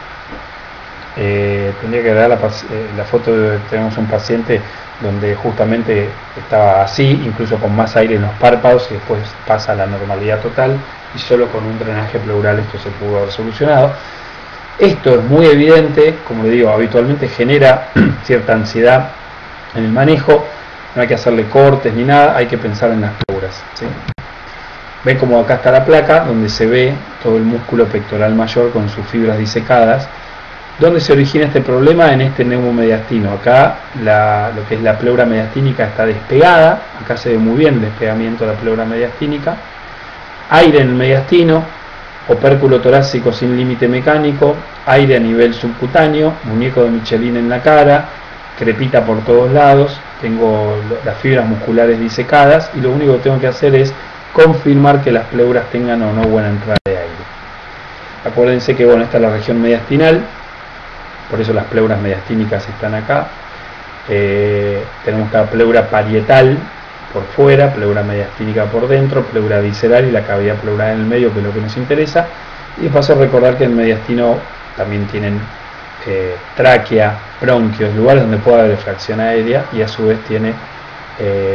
Tendría que dar la foto tenemos un paciente donde justamente estaba así, incluso con más aire en los párpados, y después pasa a la normalidad total, y solo con un drenaje pleural esto se pudo haber solucionado. Esto es muy evidente, como le digo, habitualmente genera cierta ansiedad en el manejo, no hay que hacerle cortes ni nada, hay que pensar en las pleuras, ¿sí? Ven como acá está la placa, donde se ve todo el músculo pectoral mayor con sus fibras disecadas. ¿Dónde se origina este problema? En este neumomediastino. Acá lo que es la pleura mediastínica está despegada. Acá se ve muy bien el despegamiento de la pleura mediastínica. Aire en el mediastino, opérculo torácico sin límite mecánico, aire a nivel subcutáneo, muñeco de Michelin en la cara, crepita por todos lados, tengo las fibras musculares disecadas y lo único que tengo que hacer es confirmar que las pleuras tengan o no buena entrada de aire. Acuérdense que bueno, esta es la región mediastinal, por eso las pleuras mediastínicas están acá. Tenemos cada pleura parietal por fuera, pleura mediastínica por dentro, pleura visceral y la cavidad pleural en el medio, que es lo que nos interesa. Y paso a recordar que el mediastino también tienen tráquea, bronquios, lugares donde puede haber fracción aérea, y a su vez tiene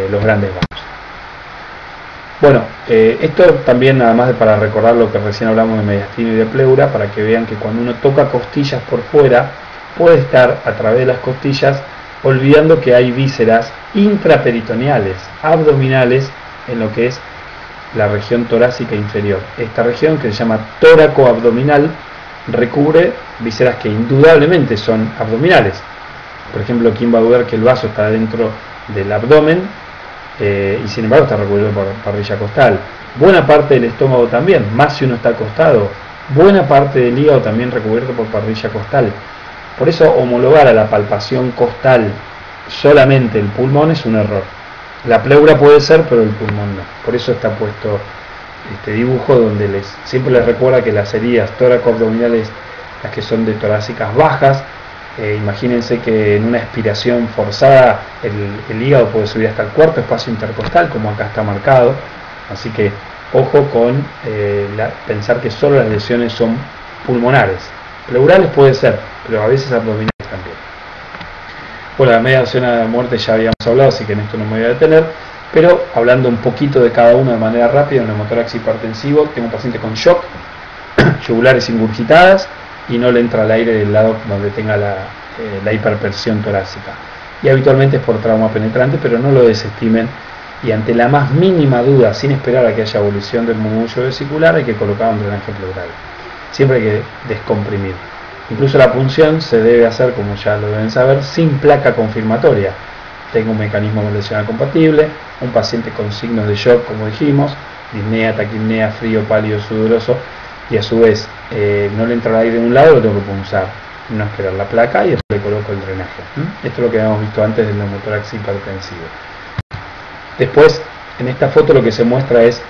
los grandes vasos. Bueno, esto también nada más para recordar lo que recién hablamos de mediastino y de pleura, para que vean que cuando uno toca costillas por fuera, puede estar a través de las costillas olvidando que hay vísceras intraperitoneales, abdominales, en lo que es la región torácica inferior. Esta región, que se llama tóraco-abdominal, recubre vísceras que indudablemente son abdominales. Por ejemplo, ¿quién va a dudar que el vaso está dentro del abdomen y sin embargo está recubierto por parrilla costal? Buena parte del estómago también, más si uno está acostado. Buena parte del hígado también recubierto por parrilla costal. Por eso homologar a la palpación costal solamente el pulmón es un error. La pleura puede ser, pero el pulmón no. Por eso está puesto este dibujo donde siempre les recuerda que las heridas tóraco-abdominales, las que son de torácicas bajas, imagínense que en una expiración forzada el hígado puede subir hasta el cuarto espacio intercostal, como acá está marcado. Así que ojo con pensar que solo las lesiones son pulmonares. Pleurales puede ser, pero a veces abdominales también. Bueno, la media docena de muerte ya habíamos hablado, así que en esto no me voy a detener, pero hablando un poquito de cada uno de manera rápida. Un neumotórax hipertensivo, tengo un paciente con shock, yugulares ingurgitadas y no le entra el aire del lado donde tenga la hiperpresión torácica. Y habitualmente es por trauma penetrante, pero no lo desestimen, y ante la más mínima duda, sin esperar a que haya evolución del murmullo vesicular, hay que colocar un drenaje pleural. Siempre hay que descomprimir. Incluso la punción se debe hacer, como ya lo deben saber, sin placa confirmatoria. Tengo un mecanismo convencional compatible, un paciente con signos de shock, como dijimos, disnea, taquipnea, frío, pálido, sudoroso, y a su vez no le entra el aire de un lado, lo tengo que punzar, no esperar la placa y después le coloco el drenaje. Esto es lo que habíamos visto antes del neumotórax hipertensivo. Después, en esta foto lo que se muestra es,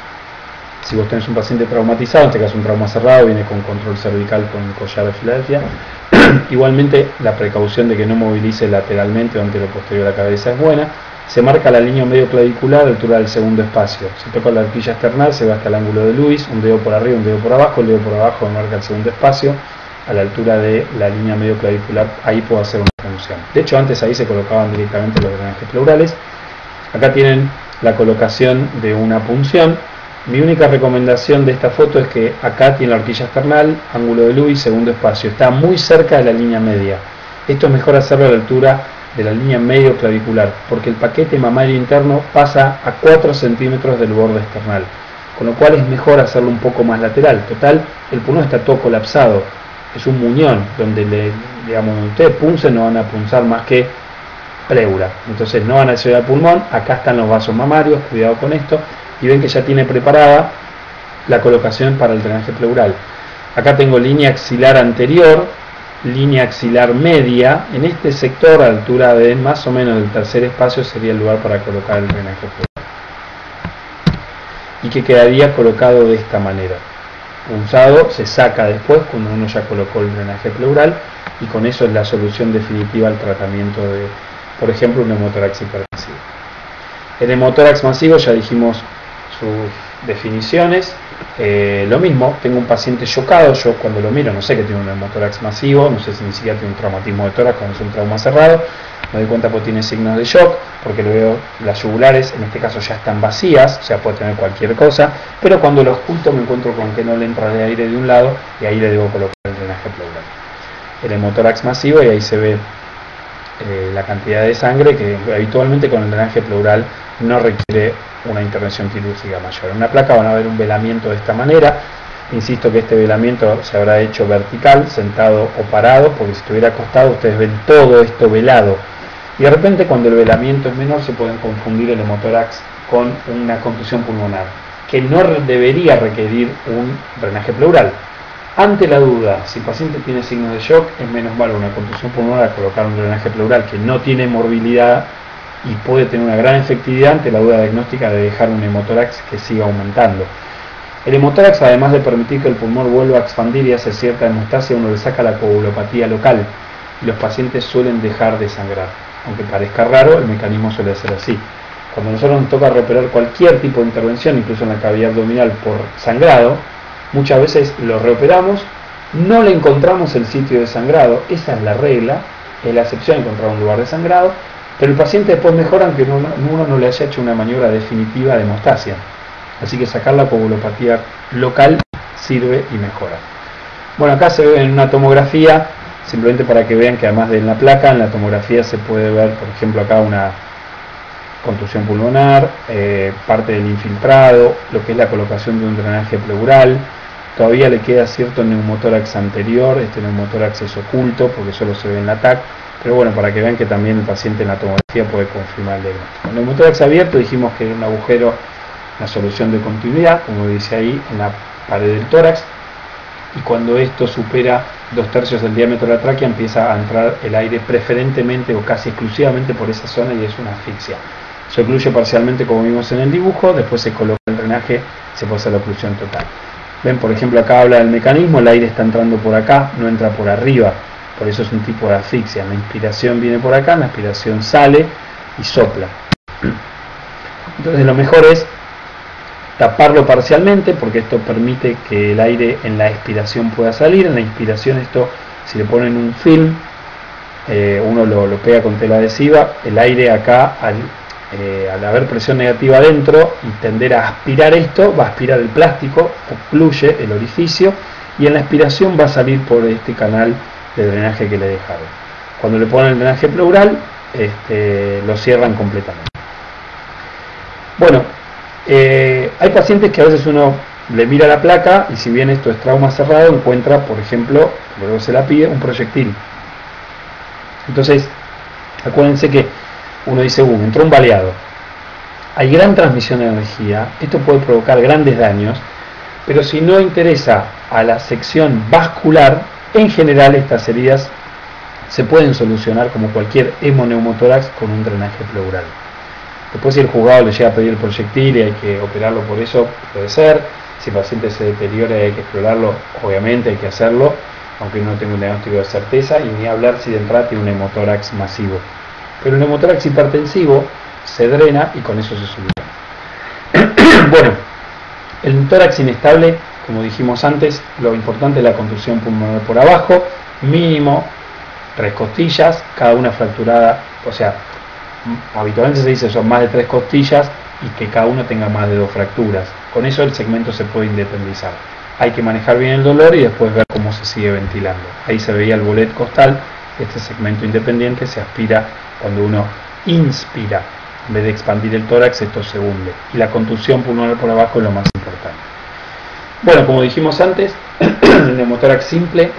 si vos tenés un paciente traumatizado, en este caso un trauma cerrado, viene con control cervical con collar de Filadelfia. Igualmente, la precaución de que no movilice lateralmente o anteroposterior a la cabeza es buena. Se marca la línea medio clavicular a la altura del segundo espacio. Se toca la horquilla externa, se va hasta el ángulo de Lewis, un dedo por arriba, un dedo por abajo. El dedo por abajo me marca el segundo espacio a la altura de la línea medio clavicular. Ahí puedo hacer una punción. De hecho, antes ahí se colocaban directamente los drenajes pleurales. Acá tienen la colocación de una punción. Mi única recomendación de esta foto es que acá tiene la horquilla external, ángulo de Lewis, segundo espacio. Está muy cerca de la línea media. Esto es mejor hacerlo a la altura de la línea medio clavicular, porque el paquete mamario interno pasa a 4 centímetros del borde external, con lo cual es mejor hacerlo un poco más lateral. Total, el pulmón está todo colapsado, es un muñón, donde ustedes puncen, no van a punzar más que pleura, entonces no van a llegar al pulmón. Acá están los vasos mamarios, cuidado con esto, y ven que ya tiene preparada la colocación para el drenaje pleural. Acá tengo línea axilar anterior, línea axilar media. En este sector, a altura de más o menos del tercer espacio, sería el lugar para colocar el drenaje pleural, y que quedaría colocado de esta manera. Punzado se saca después cuando uno ya colocó el drenaje pleural, y con eso es la solución definitiva al tratamiento de, por ejemplo, un neumotórax hipertensivo. El neumotórax masivo, ya dijimos sus definiciones. Lo mismo, tengo un paciente chocado, yo cuando lo miro no sé que tiene un neumotórax masivo, no sé si ni siquiera tiene un traumatismo de tórax cuando es un trauma cerrado, me doy cuenta porque tiene signos de shock, porque lo veo, las yugulares en este caso ya están vacías, o sea, puede tener cualquier cosa, pero cuando lo oculto me encuentro con que no le entra de aire de un lado, y ahí le debo colocar el drenaje pleural. El neumotórax masivo, y ahí se ve la cantidad de sangre, que habitualmente con el drenaje pleural no requiere una intervención quirúrgica mayor. En una placa van a ver un velamiento de esta manera. Insisto que este velamiento se habrá hecho vertical, sentado o parado, porque si estuviera acostado ustedes ven todo esto velado. Y de repente cuando el velamiento es menor se pueden confundir el hemotórax con una contusión pulmonar, que no debería requerir un drenaje pleural. Ante la duda, si el paciente tiene signos de shock, es menos malo una contusión pulmonar colocar un drenaje pleural que no tiene morbilidad y puede tener una gran efectividad ante la duda diagnóstica de dejar un hemotórax que siga aumentando. El hemotórax, además de permitir que el pulmón vuelva a expandir y hace cierta hemostasia, uno le saca la coagulopatía local y los pacientes suelen dejar de sangrar. Aunque parezca raro, el mecanismo suele ser así. Cuando nosotros nos toca reoperar cualquier tipo de intervención, incluso en la cavidad abdominal por sangrado, muchas veces lo reoperamos, no le encontramos el sitio de sangrado, esa es la regla, es la excepción encontrar un lugar de sangrado, pero el paciente después mejora aunque uno no le haya hecho una maniobra definitiva de hemostasia. Así que sacar la coagulopatía local sirve y mejora. Bueno, acá se ve en una tomografía, simplemente para que vean que además de en la placa, en la tomografía se puede ver, por ejemplo, acá una contusión pulmonar, parte del infiltrado, lo que es la colocación de un drenaje pleural. Todavía le queda cierto neumotórax anterior, este neumotórax es oculto porque solo se ve en la TAC, pero bueno, para que vean que también el paciente en la tomografía puede confirmar el diagnóstico. El neumotórax abierto dijimos que era un agujero, una solución de continuidad, como dice ahí, en la pared del tórax, y cuando esto supera 2/3 del diámetro de la tráquea empieza a entrar el aire preferentemente o casi exclusivamente por esa zona y es una asfixia. Se ocluye parcialmente como vimos en el dibujo, después se coloca el drenaje, se puede hacer la oclusión total. Ven, por ejemplo, acá habla del mecanismo, el aire está entrando por acá, no entra por arriba, por eso es un tipo de asfixia. La inspiración viene por acá, la expiración sale y sopla. Entonces lo mejor es taparlo parcialmente porque esto permite que el aire en la expiración pueda salir. En la inspiración esto, si le ponen un film, uno lo pega con tela adhesiva, el aire acá al haber presión negativa adentro y tender a aspirar esto, va a aspirar el plástico, ocluye el orificio y en la expiración va a salir por este canal de drenaje que le dejaron. Cuando le ponen el drenaje pleural, lo cierran completamente. Bueno, hay pacientes que a veces uno le mira la placa y si bien esto es trauma cerrado, encuentra, por ejemplo, luego se la pide, un proyectil. Entonces, acuérdense que uno dice, entró un baleado. Hay gran transmisión de energía, esto puede provocar grandes daños, pero si no interesa a la sección vascular, en general estas heridas se pueden solucionar como cualquier hemoneumotórax con un drenaje pleural. Después si el juzgado le llega a pedir el proyectil y hay que operarlo por eso, puede ser. Si el paciente se deteriora y hay que explorarlo, obviamente hay que hacerlo, aunque no tenga un diagnóstico de certeza, y ni hablar si de entrada tiene un hemotórax masivo. Pero el hemotórax hipertensivo se drena y con eso se soluciona. Bueno, el tórax inestable, como dijimos antes, lo importante es la contusión pulmonar por abajo, mínimo 3 costillas, cada una fracturada, o sea, habitualmente se dice son más de 3 costillas y que cada uno tenga más de 2 fracturas. Con eso el segmento se puede independizar. Hay que manejar bien el dolor y después ver cómo se sigue ventilando. Ahí se veía el bolet costal, este segmento independiente se aspira cuando uno inspira. En vez de expandir el tórax, esto se hunde. Y la contusión pulmonar por abajo es lo más importante. Bueno, como dijimos antes, el neumotórax simple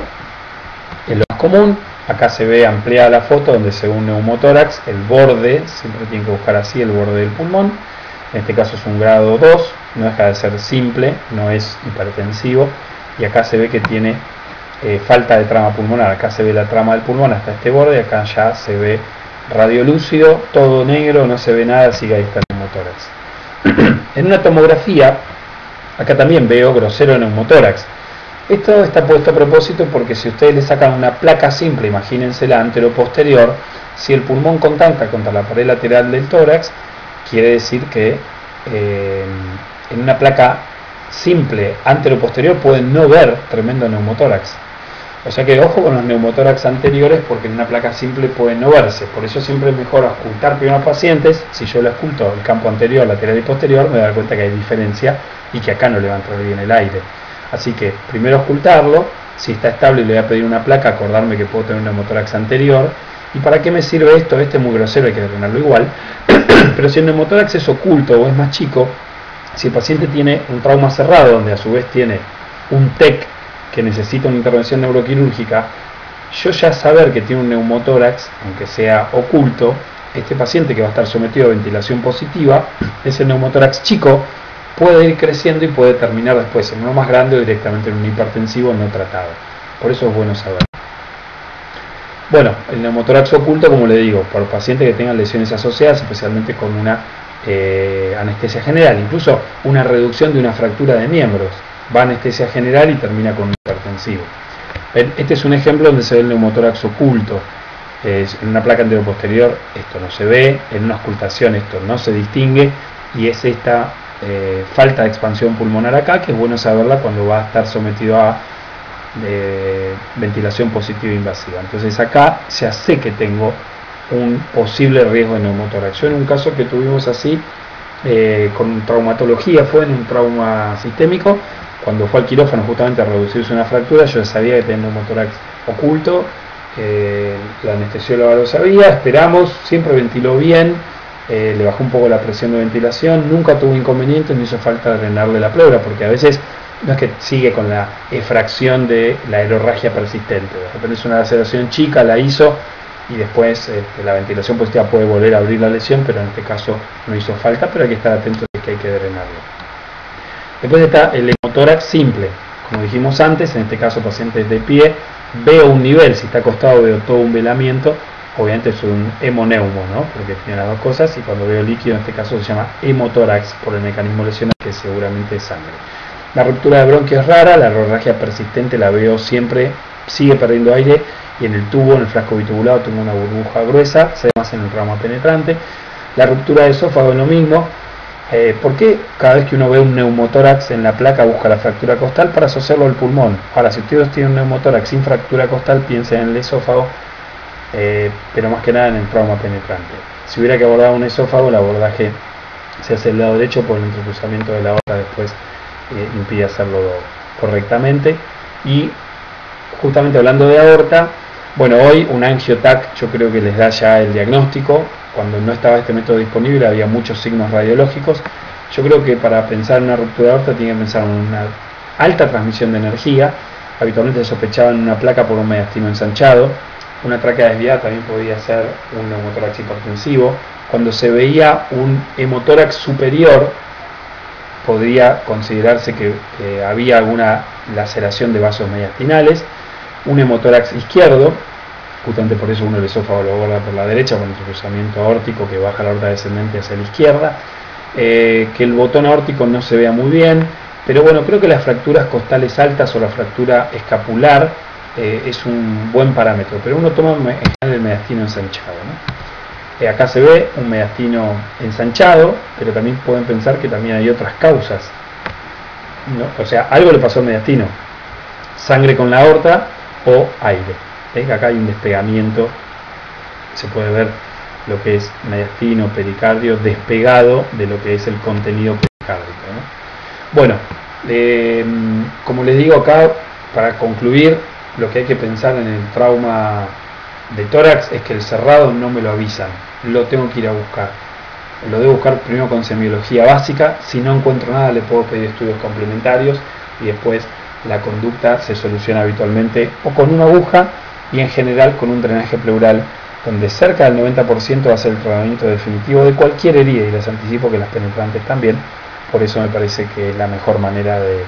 es lo más común. Acá se ve ampliada la foto donde se ve un neumotórax, el borde, siempre tienen que buscar así el borde del pulmón. En este caso es un grado 2, no deja de ser simple, no es hipertensivo. Y acá se ve que tiene falta de trama pulmonar. Acá se ve la trama del pulmón hasta este borde, acá ya se ve radiolúcido, todo negro, no se ve nada, así que ahí está el neumotórax. En una tomografía, acá también veo grosero neumotórax. Esto está puesto a propósito porque si ustedes le sacan una placa simple, imagínense la antero-posterior, si el pulmón contacta contra la pared lateral del tórax, quiere decir que en una placa simple antero-posterior pueden no ver tremendo neumotórax. O sea que ojo con los neumotórax anteriores porque en una placa simple pueden no verse. Por eso siempre es mejor ocultar primero a los pacientes. Si yo lo oculto el campo anterior, lateral y posterior, me voy a dar cuenta que hay diferencia y que acá no le va a entrar bien el aire. Así que primero ocultarlo, si está estable le voy a pedir una placa, acordarme que puedo tener un neumotórax anterior ¿Y para qué me sirve esto? Este es muy grosero, hay que drenarlo igual. Pero si el neumotórax es oculto o es más chico, si el paciente tiene un trauma cerrado, donde a su vez tiene un TEC que necesita una intervención neuroquirúrgica, yo ya saber que tiene un neumotórax, aunque sea oculto, este paciente que va a estar sometido a ventilación positiva, ese neumotórax chico puede ir creciendo y puede terminar después en uno más grande o directamente en un hipertensivo no tratado. Por eso es bueno saber. Bueno, el neumotórax oculto, como le digo, por pacientes que tengan lesiones asociadas, especialmente con una anestesia general, incluso una reducción de una fractura de miembros, va a anestesia general y termina con un hipertensivo. Este es un ejemplo donde se ve el neumotórax oculto. En una placa anteroposterior esto no se ve, en una auscultación esto no se distingue, y es esta falta de expansión pulmonar acá, que es bueno saberla cuando va a estar sometido a ventilación positiva invasiva. Entonces acá ya sé que tengo un posible riesgo de neumotórax. Yo en un caso que tuvimos así, con traumatología, fue en un trauma sistémico, cuando fue al quirófano justamente a reducirse una fractura, yo ya sabía que tenía neumotórax oculto, la anestesióloga lo sabía, esperamos, siempre ventiló bien, le bajó un poco la presión de ventilación, nunca tuvo inconvenientes, no hizo falta drenarle la pleura, porque a veces no es que sigue con la efracción de la aerorragia persistente, de repente es una laceración chica, la hizo y después la ventilación positiva puede volver a abrir la lesión, pero en este caso no hizo falta, pero hay que estar atento de que hay que drenarlo. Después está el neumotórax simple, como dijimos antes, en este caso pacientes de pie, veo un nivel, si está acostado veo todo un velamiento, obviamente es un hemoneumo, ¿no? Porque tiene las dos cosas, y cuando veo líquido en este caso se llama hemotórax por el mecanismo lesional, que seguramente es sangre. La ruptura de bronquio es rara, la aerorragia persistente la veo siempre, sigue perdiendo aire, y en el tubo, en el frasco bitubulado, tengo una burbuja gruesa, se ve más en el trauma penetrante. La ruptura de esófago es lo mismo. ¿Por qué cada vez que uno ve un neumotórax en la placa busca la fractura costal? Para asociarlo al pulmón. Ahora, si ustedes tienen un neumotórax sin fractura costal, piensen en el esófago, pero más que nada en el trauma penetrante. Si hubiera que abordar un esófago, el abordaje se hace del lado derecho por el entrecruzamiento de la aorta, después impide hacerlo correctamente. Y justamente hablando de aorta, bueno, hoy un angiotac yo creo que les da ya el diagnóstico. Cuando no estaba este método disponible había muchos signos radiológicos. Yo creo que para pensar en una ruptura de aorta tiene que pensar en una alta transmisión de energía. Habitualmente se sospechaba en una placa por un mediastino ensanchado. Una tráquea desviada también podía ser un neumotórax hipertensivo. Cuando se veía un hemotórax superior, podría considerarse que había alguna laceración de vasos mediastinales. Un hemotórax izquierdo, justamente por eso uno el esófago lo aborda por la derecha, con el cruzamiento aórtico que baja la aorta descendente hacia la izquierda, que el botón aórtico no se vea muy bien, pero bueno, creo que las fracturas costales altas o la fractura escapular es un buen parámetro, pero uno toma en general el mediastino ensanchado, ¿no? Acá se ve un mediastino ensanchado, pero también pueden pensar que también hay otras causas, ¿no? O sea, algo le pasó al mediastino, sangre con la aorta o aire. Acá hay un despegamiento, se puede ver lo que es mediastino, pericardio, despegado de lo que es el contenido pericárdico, ¿no? Bueno, como les digo acá, para concluir, lo que hay que pensar en el trauma de tórax es que el cerrado no me lo avisan, lo tengo que ir a buscar. Lo debo buscar primero con semiología básica, si no encuentro nada le puedo pedir estudios complementarios y después la conducta se soluciona habitualmente o con una aguja y en general con un drenaje pleural, donde cerca del 90% va a ser el tratamiento definitivo de cualquier herida, y les anticipo que las penetrantes también. Por eso me parece que es la mejor manera de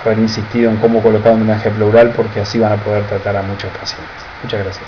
haber insistido en cómo colocar un drenaje pleural, porque así van a poder tratar a muchos pacientes. Muchas gracias.